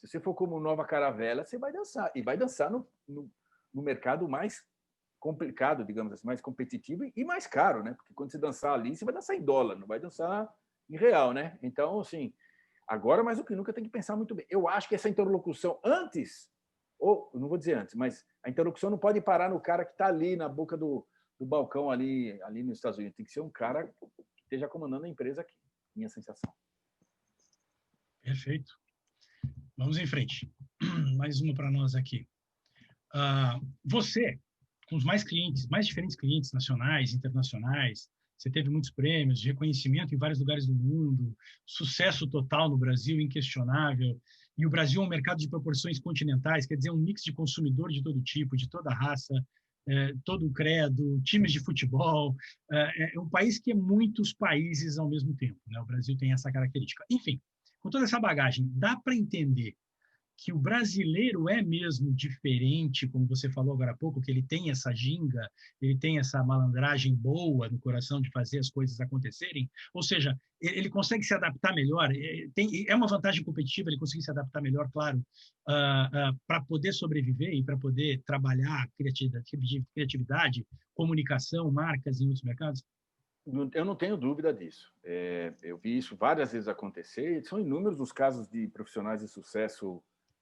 se você for como Nova Caravela, você vai dançar, e vai dançar no mercado mais complicado, digamos assim, mais competitivo e mais caro, né? Porque quando você dançar ali, você vai dançar em dólar, não vai dançar em real, né? Então, assim, agora mais do que nunca tem que pensar muito bem. Eu acho que essa interlocução antes ou, não vou dizer antes, mas a interlocução não pode parar no cara que está ali na boca do balcão ali nos Estados Unidos. Tem que ser um cara que esteja comandando a empresa aqui, minha sensação. Perfeito. Vamos em frente. Mais uma para nós aqui. Você, com os mais diferentes clientes nacionais, internacionais, você teve muitos prêmios, reconhecimento em vários lugares do mundo, sucesso total no Brasil, inquestionável. E o Brasil é um mercado de proporções continentais, quer dizer, um mix de consumidor de todo tipo, de toda raça, todo o credo, times de futebol. É um país que é muitos países ao mesmo tempo, né? O Brasil tem essa característica. Enfim, com toda essa bagagem, dá para entender que o brasileiro é mesmo diferente, como você falou agora há pouco, que ele tem essa ginga, ele tem essa malandragem boa no coração de fazer as coisas acontecerem? Ou seja, ele consegue se adaptar melhor? É uma vantagem competitiva ele conseguir se adaptar melhor, claro, para poder sobreviver e para poder trabalhar criatividade, comunicação, marcas em outros mercados? Eu não tenho dúvida disso. Eu vi isso várias vezes acontecer. São inúmeros os casos de profissionais de sucesso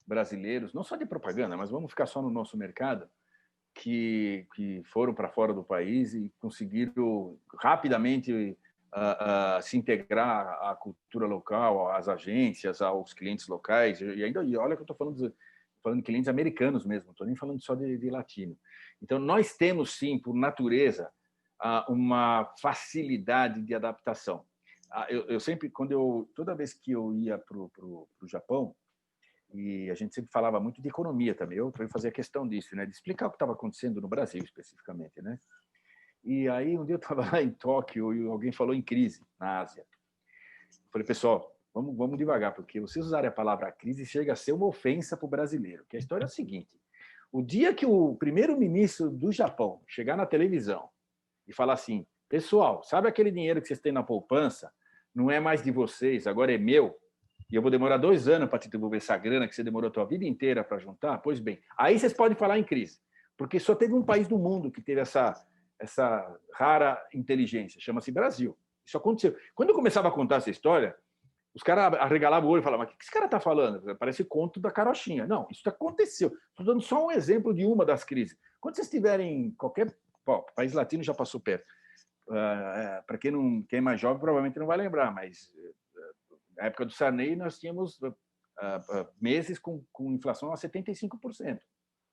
brasileiros, não só de propaganda, mas vamos ficar só no nosso mercado, que foram para fora do país e conseguiram rapidamente se integrar à cultura local, às agências, aos clientes locais. E ainda, olha que eu estou falando de clientes americanos mesmo, não estou nem falando só de latino. Então, nós temos, sim, por natureza, uma facilidade de adaptação. Eu sempre, toda vez que eu ia para o Japão, e a gente sempre falava muito de economia também, eu fazia questão disso, né, de explicar o que estava acontecendo no Brasil especificamente, né? E aí um dia eu estava lá em Tóquio e alguém falou em crise na Ásia. Eu falei, pessoal, vamos devagar, porque vocês usarem a palavra crise chega a ser uma ofensa para o brasileiro. Que a história é a seguinte: o dia que o primeiro-ministro do Japão chegar na televisão e falar assim, pessoal, sabe aquele dinheiro que vocês têm na poupança? Não é mais de vocês, agora é meu. E eu vou demorar 2 anos para te devolver essa grana que você demorou a tua vida inteira para juntar? Pois bem, aí vocês podem falar em crise. Porque só teve um país do mundo que teve essa rara inteligência, chama-se Brasil. Isso aconteceu. Quando eu começava a contar essa história, os caras arregalavam o olho e falavam, mas o que esse cara está falando? Parece conto da carochinha. Não, isso aconteceu. Estou dando só um exemplo de uma das crises. Quando vocês tiverem qualquer país latino, já passou perto. Para quem é mais jovem, provavelmente não vai lembrar, mas na época do Sarney, nós tínhamos meses com inflação a 75%.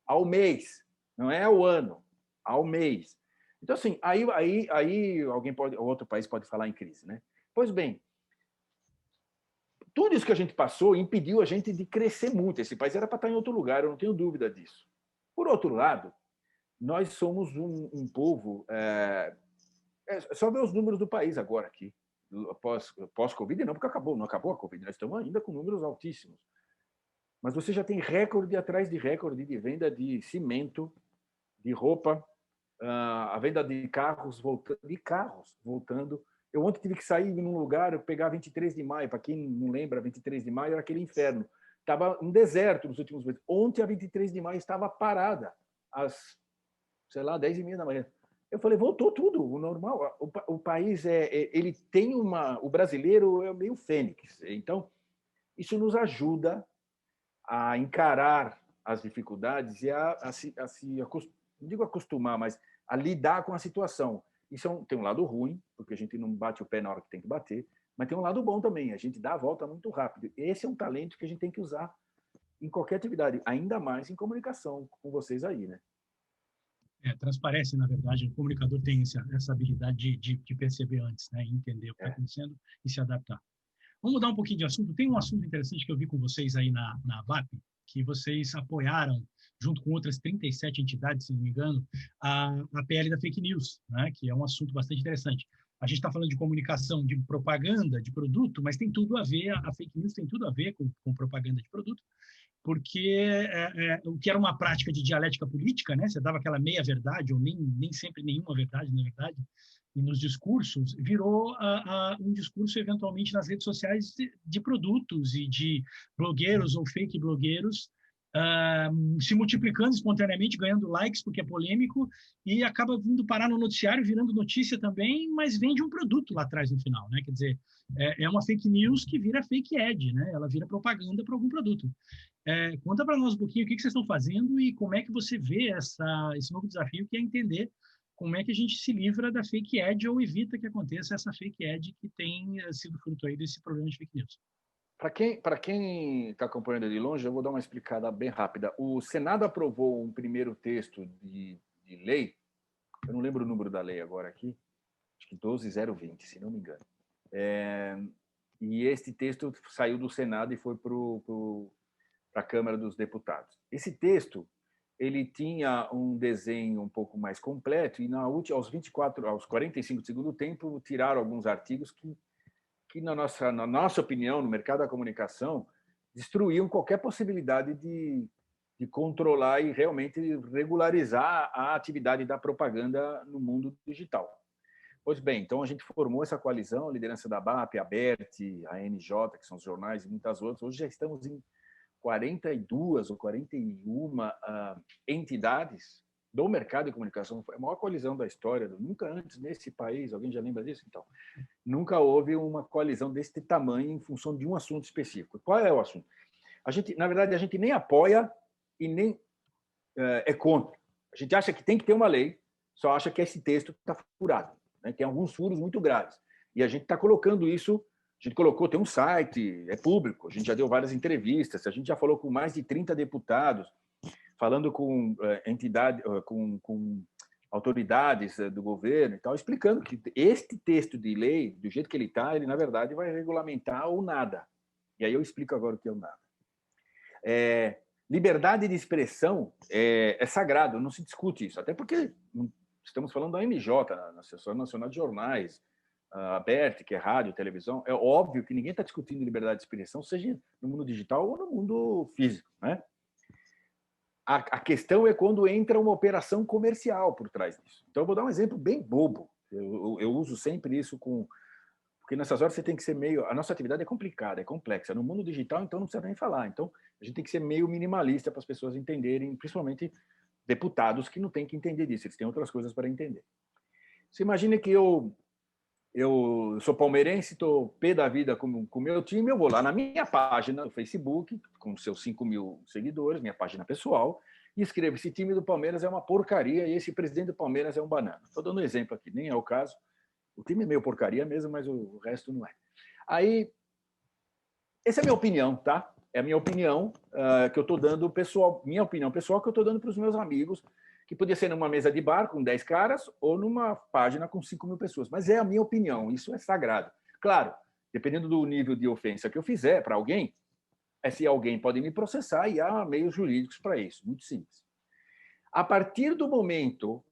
Ao mês, não é ao ano, ao mês. Então, assim, aí outro país pode falar em crise, né? Pois bem, tudo isso que a gente passou impediu a gente de crescer muito. Esse país era para estar em outro lugar, eu não tenho dúvida disso. Por outro lado, nós somos um povo... só ver os números do país agora aqui. Pós-Covid, não, porque não acabou a Covid, nós estamos ainda com números altíssimos. Mas você já tem recorde atrás de recorde de venda de cimento, de roupa, a venda de carros voltando. Eu ontem tive que sair num lugar, pegar 23 de maio, para quem não lembra, 23 de maio era aquele inferno. Estava um deserto nos últimos meses. Ontem, a 23 de maio, estava parada, às, 10h30 da manhã. Eu falei, voltou tudo, o normal. O país ele tem o brasileiro é meio fênix. Então, isso nos ajuda a encarar as dificuldades e não digo acostumar, mas a lidar com a situação. Isso tem um lado ruim, porque a gente não bate o pé na hora que tem que bater, mas tem um lado bom também, a gente dá a volta muito rápido. Esse é um talento que a gente tem que usar em qualquer atividade, ainda mais em comunicação com vocês aí, né? Transparece, na verdade, o comunicador tem essa habilidade de perceber antes, né? Entender o que está acontecendo e se adaptar. Vamos mudar um pouquinho de assunto. Tem um assunto interessante que eu vi com vocês aí na ABAP, que vocês apoiaram, junto com outras 37 entidades, se não me engano, a PL da fake news, né? Que é um assunto bastante interessante. A gente está falando de comunicação, de propaganda, de produto, mas tem tudo a ver, a fake news tem tudo a ver com propaganda de produto, porque o que era uma prática de dialética política, né? Você dava aquela meia-verdade, ou nem sempre nenhuma verdade, na verdade, e nos discursos, virou um discurso, eventualmente, nas redes sociais de produtos e de blogueiros ou fake blogueiros se multiplicando espontaneamente, ganhando likes, porque é polêmico, e acaba vindo parar no noticiário, virando notícia também, mas vende um produto lá atrás no final, né? Quer dizer, é uma fake news que vira fake ad, né? Ela vira propaganda para algum produto. Conta para nós um pouquinho o que vocês estão fazendo e como é que você vê esse novo desafio, que é entender como é que a gente se livra da fake ad ou evita que aconteça essa fake ad que tem sido fruto aí desse problema de fake news. Para quem está acompanhando de longe, eu vou dar uma explicada bem rápida. O Senado aprovou um primeiro texto de lei, eu não lembro o número da lei agora aqui, acho que 12020, se não me engano. E este texto saiu do Senado e foi para a Câmara dos Deputados. Esse texto ele tinha um desenho um pouco mais completo e aos 45 do segundo tempo tiraram alguns artigos que na nossa opinião, no mercado da comunicação, destruíam qualquer possibilidade de controlar e realmente regularizar a atividade da propaganda no mundo digital. Pois bem, então a gente formou essa coalizão, a liderança da BAP, a BERT, a NJ, que são os jornais e muitas outras. Hoje já estamos em 42 ou 41 entidades do mercado de comunicação. Foi a maior coalizão da história. Nunca antes nesse país, alguém já lembra disso? Então, nunca houve uma coalizão desse tamanho em função de um assunto específico. Qual é o assunto? Na verdade, a gente nem apoia e nem é contra. A gente acha que tem que ter uma lei, só acha que esse texto está furado, né? Tem alguns furos muito graves. E a gente está colocando isso, a gente colocou, tem um site, é público, a gente já deu várias entrevistas, a gente já falou com mais de 30 deputados, falando com com autoridades do governo e tal, explicando que este texto de lei, do jeito que ele está, ele, na verdade, vai regulamentar o nada. E aí eu explico agora o que é o nada. Liberdade de expressão é sagrado, não se discute isso, até porque estamos falando da MJ, na Associação Nacional de Jornais, a BERT, que é rádio, televisão. É óbvio que ninguém está discutindo liberdade de expressão, seja no mundo digital ou no mundo físico, né? A questão é quando entra uma operação comercial por trás disso. Então, eu vou dar um exemplo bem bobo. Eu uso sempre isso porque nessas horas você tem que ser meio... A nossa atividade é complicada, é complexa. No mundo digital, então, não precisa nem falar. Então, a gente tem que ser meio minimalista para as pessoas entenderem, principalmente deputados que não têm que entender disso. Eles têm outras coisas para entender. Você imagina que eu sou palmeirense, estou pé da vida com o meu time, eu vou lá na minha página do Facebook, com seus 5.000 seguidores, minha página pessoal, e escrevo: esse time do Palmeiras é uma porcaria e esse presidente do Palmeiras é um banana. Estou dando um exemplo aqui, nem é o caso. O time é meio porcaria mesmo, mas o resto não é. Aí, essa é a minha opinião, tá? É a minha opinião que eu estou dando pessoal, minha opinião pessoal que eu estou dando para os meus amigos, que podia ser numa mesa de bar com 10 caras ou numa página com 5.000 pessoas. Mas é a minha opinião, isso é sagrado. Claro, dependendo do nível de ofensa que eu fizer para alguém, esse alguém pode me processar e há meios jurídicos para isso, muito simples. A partir do momento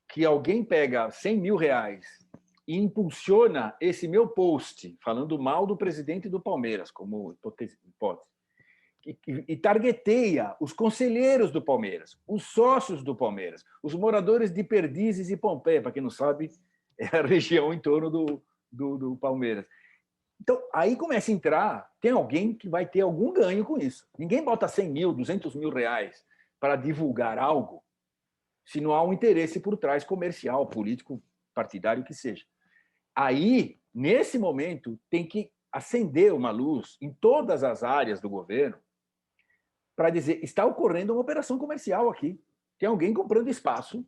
que alguém pega 100 mil reais e impulsiona esse meu post falando mal do presidente do Palmeiras, como hipótese, e targeteia os conselheiros do Palmeiras, os sócios do Palmeiras, os moradores de Perdizes e Pompeia, para quem não sabe, é a região em torno do Palmeiras. Então, aí começa a entrar, tem alguém que vai ter algum ganho com isso. Ninguém bota 100 mil, 200 mil reais para divulgar algo se não há um interesse por trás comercial, político, partidário, que seja. Aí, nesse momento, tem que acender uma luz em todas as áreas do governo para dizer: está ocorrendo uma operação comercial aqui. Tem alguém comprando espaço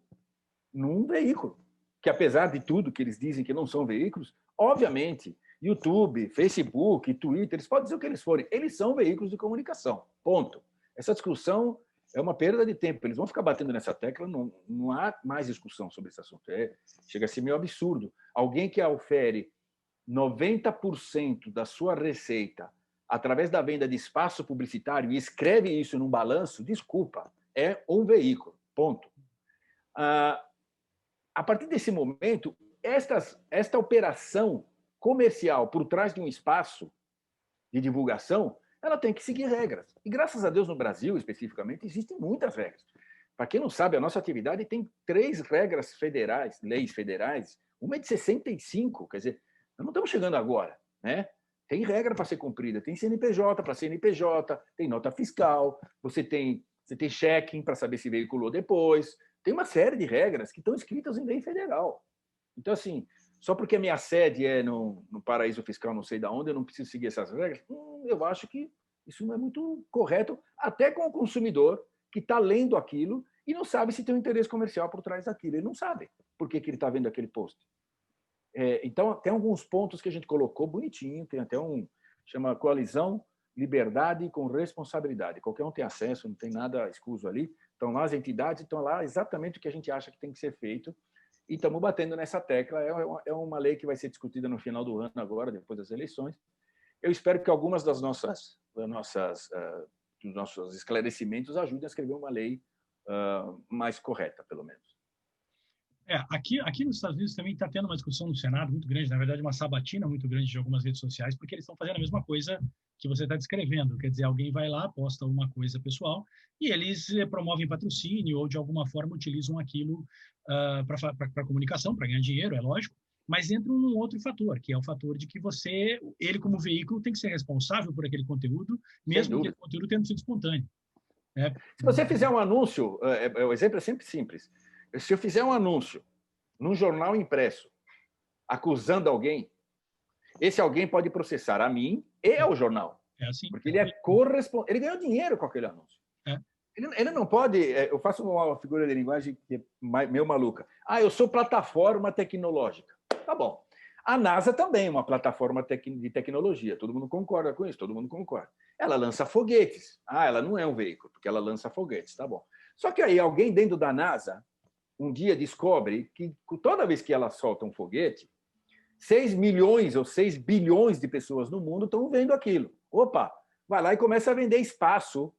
num veículo, que apesar de tudo que eles dizem que não são veículos, obviamente, YouTube, Facebook, Twitter, eles podem dizer o que eles forem, eles são veículos de comunicação, ponto. Essa discussão é uma perda de tempo, eles vão ficar batendo nessa tecla, não há mais discussão sobre esse assunto. Chega a ser meio absurdo. Alguém que ofere 90% da sua receita através da venda de espaço publicitário e escreve isso num balanço, desculpa, é um veículo, ponto. A partir desse momento, esta operação comercial por trás de um espaço de divulgação, ela tem que seguir regras. E, graças a Deus, no Brasil, especificamente, existem muitas regras. Para quem não sabe, a nossa atividade tem 3 regras federais, leis federais, uma é de 65, quer dizer, nós não estamos chegando agora, né? Tem regra para ser cumprida, tem CNPJ para CNPJ, tem nota fiscal, você tem checking para saber se veiculou depois, tem uma série de regras que estão escritas em lei federal. Então, assim, só porque a minha sede é no paraíso fiscal, não sei de onde, eu não preciso seguir essas regras, eu acho que Isso não é muito correto, até com o consumidor que está lendo aquilo e não sabe se tem um interesse comercial por trás daquilo. Ele não sabe por que ele está vendo aquele post. Então, tem alguns pontos que a gente colocou bonitinho, tem até chama coalizão, liberdade com responsabilidade. Qualquer um tem acesso, não tem nada escuso ali. Estão lá as entidades, estão lá exatamente o que a gente acha que tem que ser feito. E estamos batendo nessa tecla. É uma lei que vai ser discutida no final do ano agora, depois das eleições. Eu espero que algumas dos nossos esclarecimentos ajudem a escrever uma lei mais correta, pelo menos. Aqui nos Estados Unidos também está tendo uma discussão no Senado muito grande, na verdade uma sabatina muito grande de algumas redes sociais, porque eles estão fazendo a mesma coisa que você está descrevendo. Quer dizer, alguém vai lá, posta uma coisa pessoal e eles promovem patrocínio ou de alguma forma utilizam aquilo para comunicação, para ganhar dinheiro, é lógico, mas entra um outro fator, que é o fator de que ele como veículo tem que ser responsável por aquele conteúdo, mesmo que o conteúdo tenha sido espontâneo. Se você fizer um anúncio, o exemplo é sempre simples. Se eu fizer um anúncio num jornal impresso acusando alguém, esse alguém pode processar a mim e ao jornal. Assim, porque ele é correspondente. Ele ganhou dinheiro com aquele anúncio. Ele não pode... Eu faço uma figura de linguagem que é meio maluca. Eu sou plataforma tecnológica. Tá bom. A NASA também é uma plataforma de tecnologia. Todo mundo concorda com isso? Todo mundo concorda. Ela lança foguetes. Ela não é um veículo, porque ela lança foguetes. Tá bom. Só que aí alguém dentro da NASA um dia descobre que toda vez que ela solta um foguete, 6 milhões ou 6 bilhões de pessoas no mundo estão vendo aquilo. Opa, vai lá e começa a vender espaço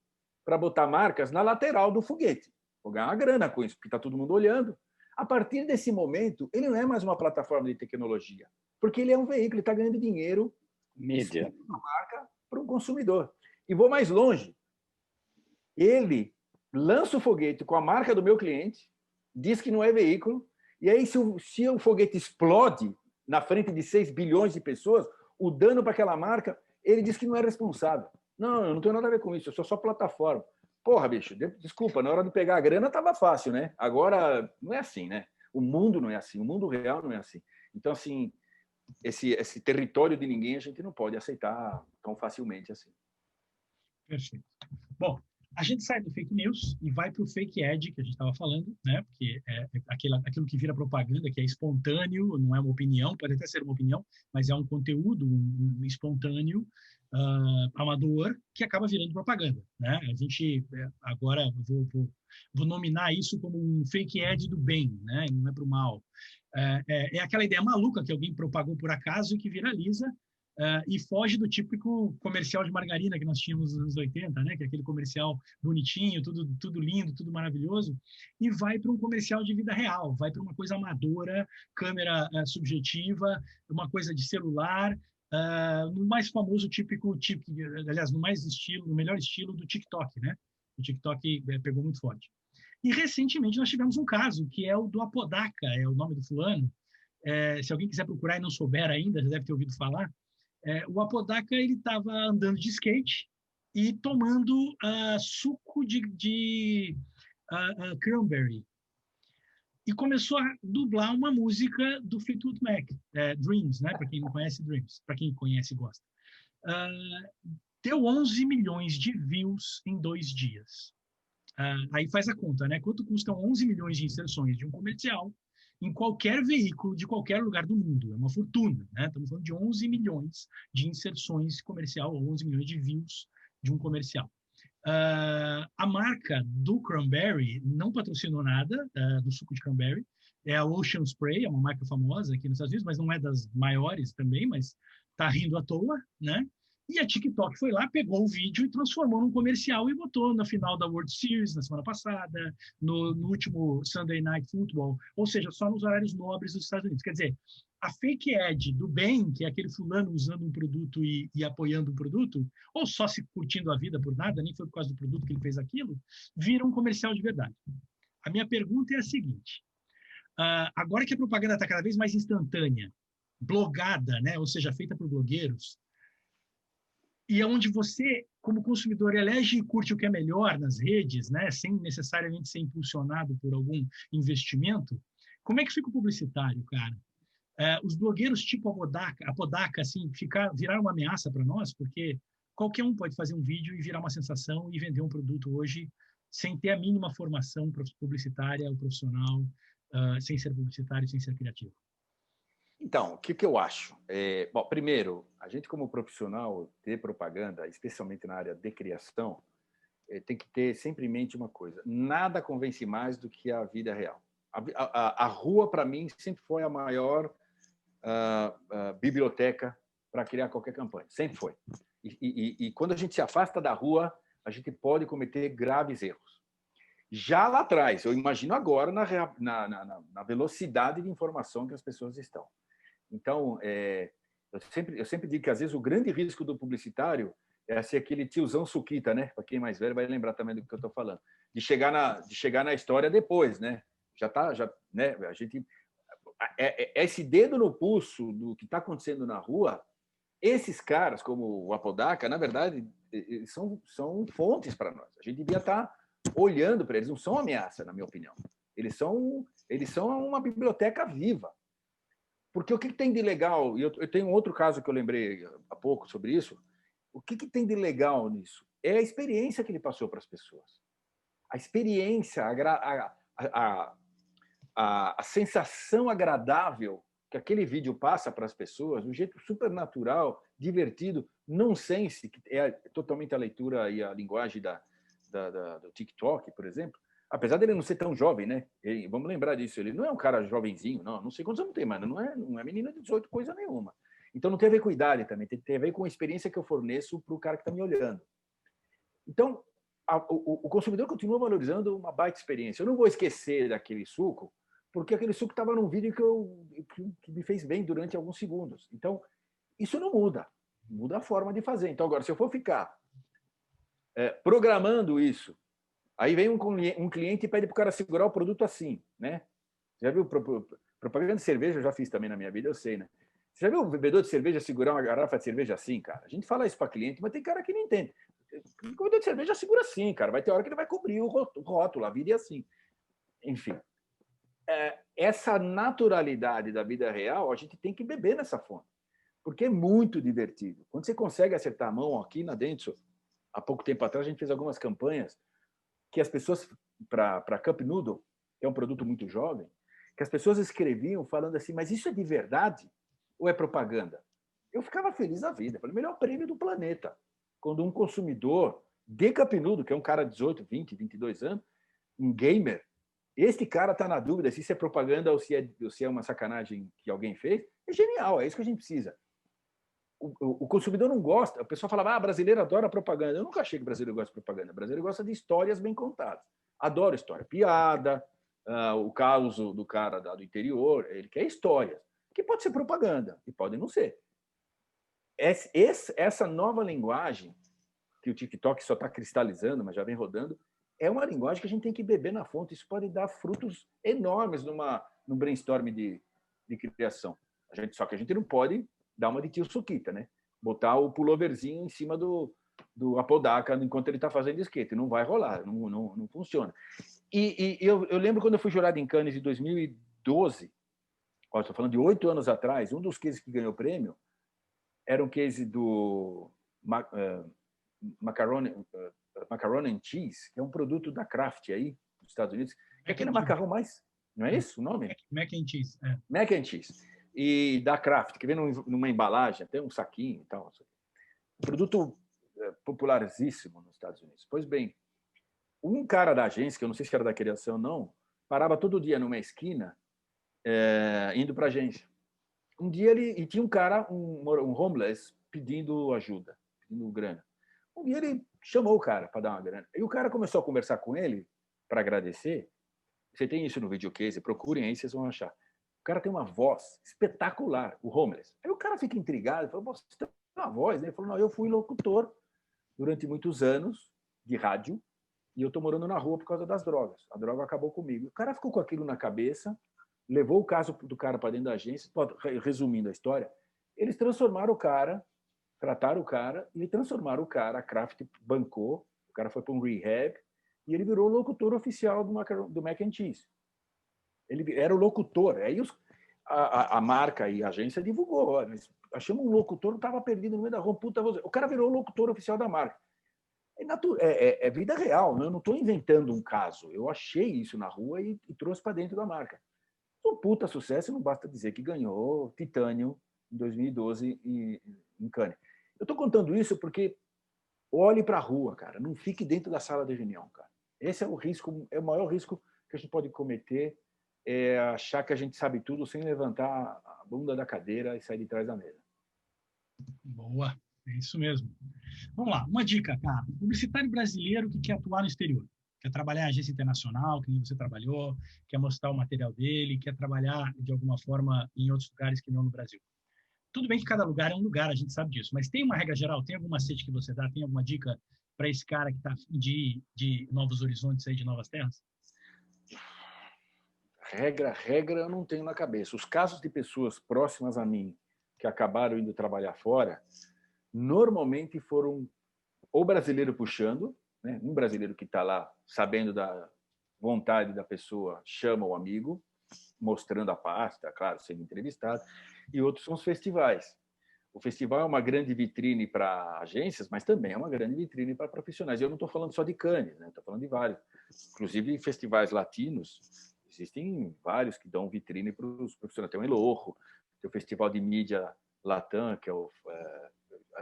para botar marcas na lateral do foguete. Vou ganhar uma grana com isso, porque está todo mundo olhando. A partir desse momento, ele não é mais uma plataforma de tecnologia, porque ele é um veículo, ele está ganhando dinheiro, mídia, uma marca para um consumidor. E vou mais longe. Ele lança o foguete com a marca do meu cliente, diz que não é veículo, e aí se o foguete explode na frente de 6 bilhões de pessoas, o dano para aquela marca, ele diz que não é responsável. Não, eu não tenho nada a ver com isso, eu sou só plataforma. Porra, bicho, desculpa, na hora de pegar a grana estava fácil, né? Agora, não é assim, né? O mundo não é assim, o mundo real não é assim. Então, assim, esse território de ninguém a gente não pode aceitar tão facilmente assim. Perfeito. Bom, a gente sai do fake news e vai para o fake ad que a gente estava falando, né? Porque é aquilo que vira propaganda, que é espontâneo, não é uma opinião, pode até ser uma opinião, mas é um conteúdo espontâneo, amador, que acaba virando propaganda, né? A gente agora vou nominar isso como um fake ad do bem, né? Não é para o mal. É aquela ideia maluca que alguém propagou por acaso e que viraliza. E foge do típico comercial de margarina que nós tínhamos nos anos 80, né? Que é aquele comercial bonitinho, tudo lindo, tudo maravilhoso, e vai para um comercial de vida real, vai para uma coisa amadora, câmera subjetiva, uma coisa de celular, no mais famoso aliás, no melhor estilo do TikTok, né? O TikTok pegou muito forte. E recentemente nós tivemos um caso, que é o do Apodaca, é o nome do fulano. Se alguém quiser procurar e não souber ainda, já deve ter ouvido falar. O Apodaca ele estava andando de skate e tomando suco de cranberry. E começou a dublar uma música do Fleetwood Mac, Dreams, né? Para quem não conhece Dreams, para quem conhece e gosta. Deu 11 milhões de views em 2 dias. Aí faz a conta, né? Quanto custam 11 milhões de inserções de um comercial em qualquer veículo de qualquer lugar do mundo? É uma fortuna, né? Estamos falando de 11 milhões de inserções comercial, ou 11 milhões de views de um comercial. A marca do Cranberry não patrocinou nada do suco de cranberry. É a Ocean Spray, é uma marca famosa aqui nos Estados Unidos, mas não é das maiores também, mas tá rindo à toa, né? E a TikTok foi lá, pegou o vídeo e transformou num comercial e botou na final da World Series, na semana passada, no último Sunday Night Football, ou seja, só nos horários nobres dos Estados Unidos. Quer dizer, a fake ad do bem, que é aquele fulano usando um produto e apoiando um produto, ou só se curtindo a vida por nada, nem foi por causa do produto que ele fez aquilo, vira um comercial de verdade. A minha pergunta é a seguinte, agora que a propaganda está cada vez mais instantânea, blogada, né, ou seja, feita por blogueiros, e é onde você, como consumidor, elege e curte o que é melhor nas redes, né, sem necessariamente ser impulsionado por algum investimento, como é que fica o publicitário, cara? Os blogueiros tipo Apodaca assim, viraram uma ameaça para nós, porque qualquer um pode fazer um vídeo e virar uma sensação e vender um produto hoje sem ter a mínima formação publicitária ou profissional, sem ser publicitário, sem ser criativo. Então, o que eu acho? Bom, primeiro, a gente como profissional de propaganda, especialmente na área de criação, tem que ter sempre em mente uma coisa: nada convence mais do que a vida real. A rua, para mim, sempre foi a maior biblioteca para criar qualquer campanha. Sempre foi. E quando a gente se afasta da rua, a gente pode cometer graves erros. Já lá atrás, eu imagino agora na velocidade de informação que as pessoas estão. Então, eu sempre digo que, às vezes, o grande risco do publicitário é ser aquele tiozão suquita, né? Para quem é mais velho vai lembrar também do que eu estou falando. De chegar na história depois, né? Né? A gente... Esse dedo no pulso do que está acontecendo na rua, esses caras, como o Apodaca, na verdade, eles são fontes para nós. A gente devia estar olhando para eles. Não são ameaça, na minha opinião. Eles são uma biblioteca viva. Porque o que tem de legal? E eu tenho outro caso que eu lembrei há pouco sobre isso. O que tem de legal nisso? É a experiência que ele passou para as pessoas. A experiência, a sensação agradável que aquele vídeo passa para as pessoas, de um jeito super natural, divertido, nonsense, que é totalmente a leitura e a linguagem do TikTok, por exemplo. Apesar dele não ser tão jovem, né? Vamos lembrar disso, ele não é um cara jovenzinho, não sei quantos anos tem, mas não é menino de 18, coisa nenhuma. Então não tem a ver com idade também, tem a ver com a experiência que eu forneço para o cara que está me olhando. Então, o consumidor continua valorizando uma baita experiência. Eu não vou esquecer daquele suco, porque aquele suco estava num vídeo que me fez bem durante alguns segundos. Então, isso não muda. Muda a forma de fazer. Então, agora, se eu for ficar programando isso, aí vem um cliente e pede para o cara segurar o produto assim, né? Já viu propaganda de cerveja? Eu já fiz também na minha vida, eu sei, né? Você já viu um bebedor de cerveja segurar uma garrafa de cerveja assim, cara? A gente fala isso para cliente, mas tem cara que não entende. O bebedor de cerveja segura assim, cara. Vai ter hora que ele vai cobrir o rótulo, a vida é assim. Enfim, essa naturalidade da vida real, a gente tem que beber nessa fonte, porque é muito divertido. Quando você consegue acertar a mão aqui na Dentsu, há pouco tempo atrás a gente fez algumas campanhas que as pessoas, para Cup Noodle, que é um produto muito jovem, que as pessoas escreviam falando assim, mas isso é de verdade ou é propaganda? Eu ficava feliz da vida. Falei, melhor prêmio do planeta. Quando um consumidor de Cup Noodle, que é um cara de 18, 20, 22 anos, um gamer, este cara está na dúvida se isso é propaganda ou se é uma sacanagem que alguém fez, é genial, é isso que a gente precisa. O consumidor não gosta. O pessoal falava, brasileiro adora propaganda. Eu nunca achei que o brasileiro gosta de propaganda. O brasileiro gosta de histórias bem contadas. Adora história. Piada, o caso do cara do interior, ele quer histórias, que pode ser propaganda e pode não ser. Essa nova linguagem, que o TikTok só está cristalizando, mas já vem rodando, é uma linguagem que a gente tem que beber na fonte. Isso pode dar frutos enormes num brainstorm de criação. Só que a gente não pode dar uma de tio Suquita, né? Botar o pulloverzinho em cima do Apodaca enquanto ele está fazendo skate. Não vai rolar, não funciona. E eu lembro quando eu fui jurado em Cannes em 2012, estou falando de 8 anos atrás, um dos cases que ganhou prêmio era um case do macaroni and cheese, que é um produto da Kraft aí, dos Estados Unidos, que é aquele macarrão mais... Não é isso o nome? Mac and cheese. Mac and cheese. E da Kraft, que vem numa embalagem, até um saquinho e tal. Um produto popularíssimo nos Estados Unidos. Pois bem, um cara da agência, que eu não sei se era da criação ou não, parava todo dia numa esquina, indo para a agência. Um dia e tinha um cara, um homeless, pedindo ajuda, pedindo grana. Um dia ele chamou o cara para dar uma grana. E o cara começou a conversar com ele para agradecer. Você tem isso no videocase, procurem aí, vocês vão achar. O cara tem uma voz espetacular, o homeless. Aí o cara fica intrigado, fala, você tem uma voz, né? Ele falou, não, eu fui locutor durante muitos anos de rádio e eu estou morando na rua por causa das drogas. A droga acabou comigo. O cara ficou com aquilo na cabeça, levou o caso do cara para dentro da agência. Resumindo a história, eles transformaram o cara, trataram o cara e transformaram o cara. A Kraft bancou, o cara foi para um rehab e ele virou locutor oficial do Mac and Cheese. Ele era o locutor. Aí a marca e a agência divulgou. Olha, achamos um locutor que estava perdido no meio da rua. Puta, o cara virou o locutor oficial da marca. É vida real, né? Eu não estou inventando um caso. Eu achei isso na rua e trouxe para dentro da marca. Um puta sucesso, não basta dizer que ganhou Titânio em 2012 em Cannes. Eu estou contando isso porque olhe para a rua, cara. Não fique dentro da sala de reunião, cara. Esse é o risco, é o maior risco que a gente pode cometer, é achar que a gente sabe tudo sem levantar a bunda da cadeira e sair de trás da mesa. Boa, é isso mesmo. Vamos lá, uma dica, cara. Publicitário brasileiro que quer atuar no exterior, quer trabalhar em agência internacional, que nem você trabalhou, quer mostrar o material dele, quer trabalhar de alguma forma em outros lugares que não no Brasil. Tudo bem que cada lugar é um lugar, a gente sabe disso, mas tem uma regra geral, tem alguma macete que você dá, tem alguma dica para esse cara que está de novos horizontes, aí, de novas terras? Regra eu não tenho na cabeça. Os casos de pessoas próximas a mim que acabaram indo trabalhar fora, normalmente foram ou brasileiro puxando, né? Um brasileiro que está lá sabendo da vontade da pessoa, chama o amigo, mostrando a pasta, claro, sendo entrevistado, e outros são os festivais. O festival é uma grande vitrine para agências, mas também é uma grande vitrine para profissionais. E eu não estou falando só de Cannes, né? Estou falando de vários. Inclusive, festivais latinos, existem vários que dão vitrine para os profissionais. Tem o Elojo, tem o Festival de Mídia Latam, que é o...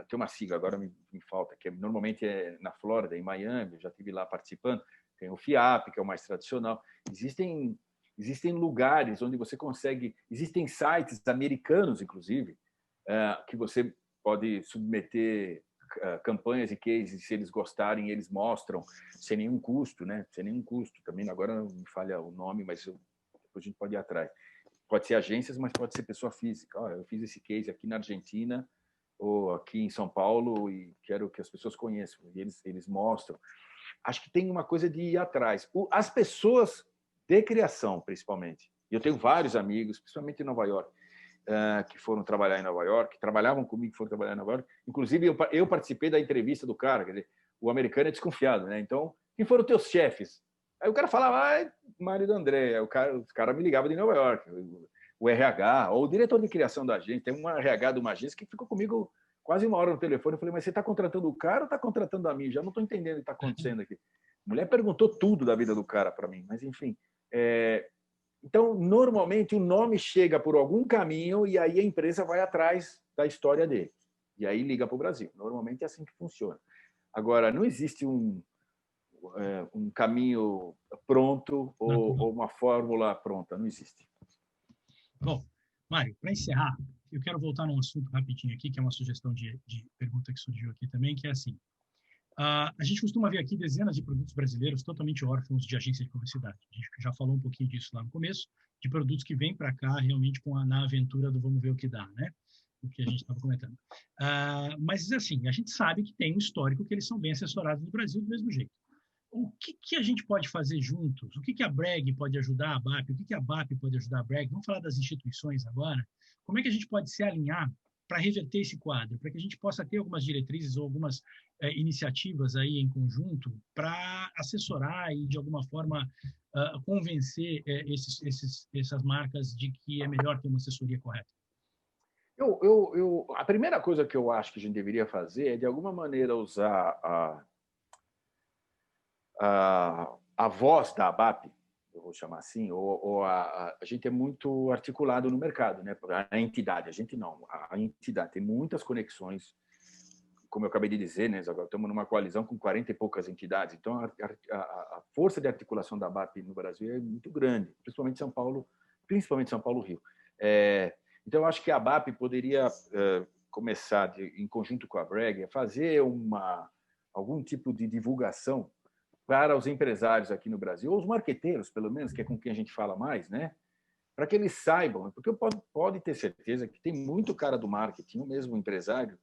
tem uma sigla, agora me falta, que normalmente é na Flórida, em Miami, eu já estive lá participando. Tem o FIAP, que é o mais tradicional. Existem lugares onde você consegue... Existem sites americanos, inclusive, que você pode submeter campanhas e cases, se eles gostarem, eles mostram sem nenhum custo, né? Sem nenhum custo. Também agora não me falha o nome, mas depois a gente pode ir atrás. Pode ser agências, mas pode ser pessoa física. Eu fiz esse case aqui na Argentina ou aqui em São Paulo e quero que as pessoas conheçam. E eles mostram. Acho que tem uma coisa de ir atrás. As pessoas de criação, principalmente. E eu tenho vários amigos, principalmente em Nova York, que foram trabalhar em Nova York, que trabalhavam comigo, que foram trabalhar em Nova York. Inclusive, eu participei da entrevista do cara. Quer dizer, o americano é desconfiado, né? Então, quem foram os teus chefes? Aí o cara falava, Mário do André. Os cara me ligava de Nova York. O RH, ou o diretor de criação da agência. Tem um RH de uma agência que ficou comigo quase uma hora no telefone. Eu falei, mas você está contratando o cara ou está contratando a mim? Já não estou entendendo o que está acontecendo aqui. A mulher perguntou tudo da vida do cara para mim, mas enfim. Então, normalmente, o nome chega por algum caminho e aí a empresa vai atrás da história dele. E aí liga para o Brasil. Normalmente é assim que funciona. Agora, não existe um caminho pronto ou uma fórmula pronta. Não existe. Bom, Mário, para encerrar, eu quero voltar num assunto rapidinho aqui, que é uma sugestão de pergunta que surgiu aqui também, que é assim. A gente costuma ver aqui dezenas de produtos brasileiros totalmente órfãos de agência de publicidade. A gente já falou um pouquinho disso lá no começo, de produtos que vêm para cá realmente na aventura do vamos ver o que dá, né? O que a gente estava comentando. Mas, assim, a gente sabe que tem um histórico que eles são bem assessorados no Brasil do mesmo jeito. O que a gente pode fazer juntos? O que a Breg pode ajudar a BAP? O que a BAP pode ajudar a Breg? Vamos falar das instituições agora. Como é que a gente pode se alinhar para reverter esse quadro, para que a gente possa ter algumas diretrizes ou algumas iniciativas aí em conjunto para assessorar e, de alguma forma, convencer essas marcas de que é melhor ter uma assessoria correta? A primeira coisa que eu acho que a gente deveria fazer é, de alguma maneira, usar a voz da ABAP, eu vou chamar assim, a gente é muito articulado no mercado, né? A entidade, a gente não, a entidade tem muitas conexões, como eu acabei de dizer, né? Agora estamos numa coalizão com 40 e poucas entidades, então a força de articulação da ABAP no Brasil é muito grande, principalmente São Paulo, Rio. Então, eu acho que a ABAP poderia começar, em conjunto com a Breg, a fazer algum tipo de divulgação para os empresários aqui no Brasil, ou os marqueteiros, pelo menos, que é com quem a gente fala mais, né? Para que eles saibam, porque pode ter certeza que tem muito cara do marketing, o mesmo empresário,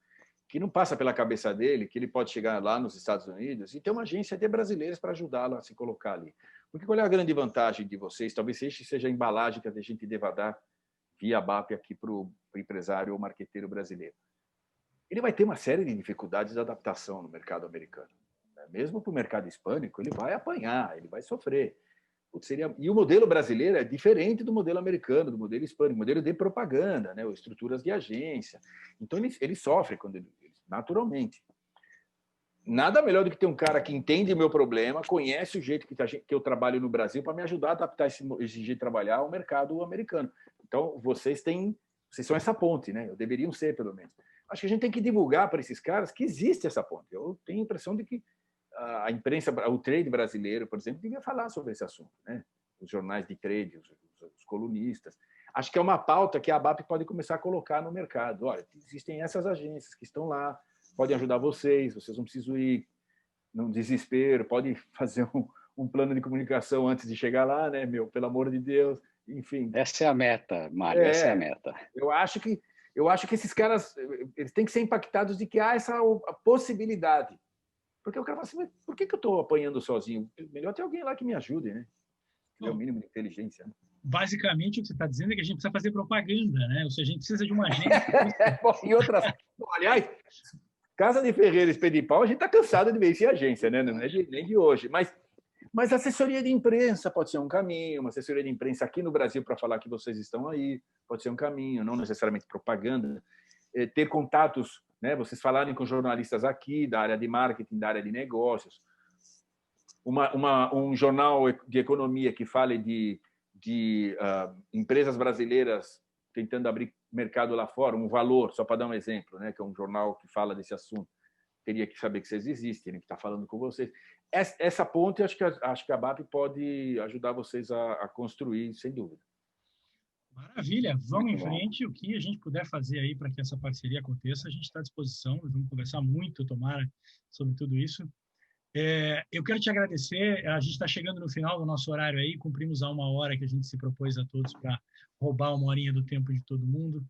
que não passa pela cabeça dele que ele pode chegar lá nos Estados Unidos e ter uma agência de brasileiros para ajudá-lo a se colocar ali. Porque qual é a grande vantagem de vocês? Talvez este seja a embalagem que a gente deva dar via BAP aqui para o empresário ou marqueteiro brasileiro. Ele vai ter uma série de dificuldades de adaptação no mercado americano. Mesmo para o mercado hispânico, ele vai apanhar, ele vai sofrer. E o modelo brasileiro é diferente do modelo americano, do modelo hispânico, modelo de propaganda, né? Ou estruturas de agência. Então, ele sofre naturalmente. Nada melhor do que ter um cara que entende o meu problema, conhece o jeito que eu trabalho no Brasil para me ajudar a adaptar esse jeito de trabalhar ao mercado americano. Então, vocês são essa ponte, né? Deveriam ser, pelo menos. Acho que a gente tem que divulgar para esses caras que existe essa ponte. Eu tenho a impressão de que a imprensa, o trade brasileiro, por exemplo, devia falar sobre esse assunto, né? Os jornais de trade, os colunistas. Acho que é uma pauta que a ABAP pode começar a colocar no mercado. Olha, existem essas agências que estão lá, podem ajudar vocês não precisam ir no desespero, podem fazer um plano de comunicação antes de chegar lá, né, pelo amor de Deus, enfim. Essa é a meta, Mário, essa é a meta. Eu acho que esses caras eles têm que ser impactados de que há essa possibilidade. Porque o cara fala assim, mas por que eu estou apanhando sozinho? Melhor ter alguém lá que me ajude, né? Que é o mínimo de inteligência. Né? Basicamente, o que você está dizendo é que a gente precisa fazer propaganda, né? Ou seja, a gente precisa de uma agência. E outras... Aliás, Casa de Ferreira e Espeto de Pau, a gente está cansado de ver isso em agência, né? Não é nem de hoje. Mas assessoria de imprensa pode ser um caminho, uma assessoria de imprensa aqui no Brasil para falar que vocês estão aí, pode ser um caminho, não necessariamente propaganda. Ter contatos, né? Vocês falarem com jornalistas aqui, da área de marketing, da área de negócios. Um jornal de economia que fale de empresas brasileiras tentando abrir mercado lá fora, um Valor, só para dar um exemplo, né? Que é um jornal que fala desse assunto. Teria que saber que vocês existem, né? Que está falando com vocês. Essa ponte, acho que a BAP pode ajudar vocês a construir, sem dúvida. Maravilha, vamos em frente. O que a gente puder fazer aí para que essa parceria aconteça, a gente está à disposição. Vamos conversar muito, tomara, sobre tudo isso. Eu quero te agradecer. A gente está chegando no final do nosso horário aí, cumprimos a 1 hora que a gente se propôs a todos para roubar 1 horinha do tempo de todo mundo.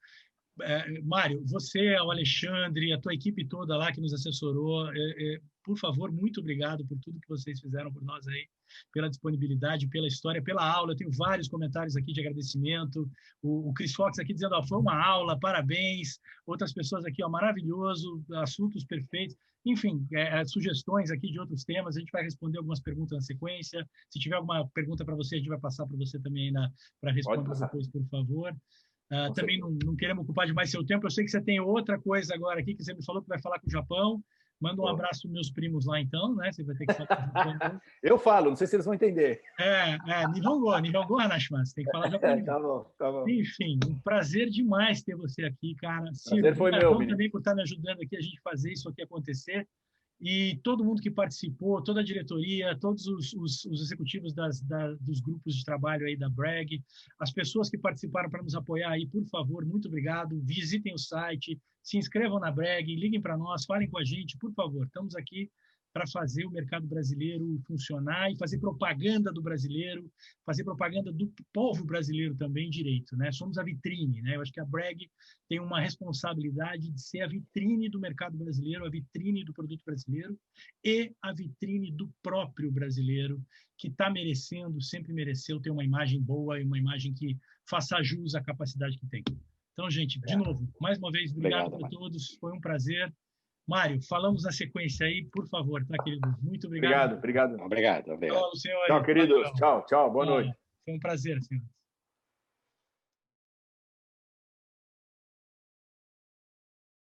Mário, você, o Alexandre, a tua equipe toda lá que nos assessorou, por favor, muito obrigado por tudo que vocês fizeram por nós aí, pela disponibilidade, pela história, pela aula. Eu tenho vários comentários aqui de agradecimento. O Chris Fox aqui dizendo, foi uma aula, parabéns. Outras pessoas aqui, maravilhoso, assuntos perfeitos. Enfim, sugestões aqui de outros temas. A gente vai responder algumas perguntas na sequência. Se tiver alguma pergunta para você, a gente vai passar para você também para responder depois, por favor. Também não queremos ocupar demais seu tempo. Eu sei que você tem outra coisa agora aqui, que você me falou que vai falar com o Japão. Manda um abraço para meus primos lá, então, né? Você vai ter que falar. Eu falo, não sei se eles vão entender. Nihongo Hanashimasu. Tem que falar japonês. Tá bom. Enfim, um prazer demais ter você aqui, cara. Prazer foi meu, menino. Também por estar me ajudando aqui a gente fazer isso aqui acontecer. E todo mundo que participou, toda a diretoria, todos os executivos dos grupos de trabalho aí da Bragg, as pessoas que participaram para nos apoiar aí, por favor, muito obrigado. Visitem o site, se inscrevam na Bragg, liguem para nós, falem com a gente, por favor. Estamos aqui para fazer o mercado brasileiro funcionar e fazer propaganda do brasileiro, fazer propaganda do povo brasileiro também direito, né? Somos a vitrine, né? Eu acho que a Bragg tem uma responsabilidade de ser a vitrine do mercado brasileiro, a vitrine do produto brasileiro e a vitrine do próprio brasileiro, que está merecendo, sempre mereceu ter uma imagem boa e uma imagem que faça jus à capacidade que tem. Então, gente, de novo, mais uma vez, obrigado a todos, foi um prazer. Mário, falamos na sequência aí, por favor, tá, querido? Muito obrigado. Obrigado. Obrigado. Tchau, queridos. Tchau. Boa noite. Foi um prazer, senhor.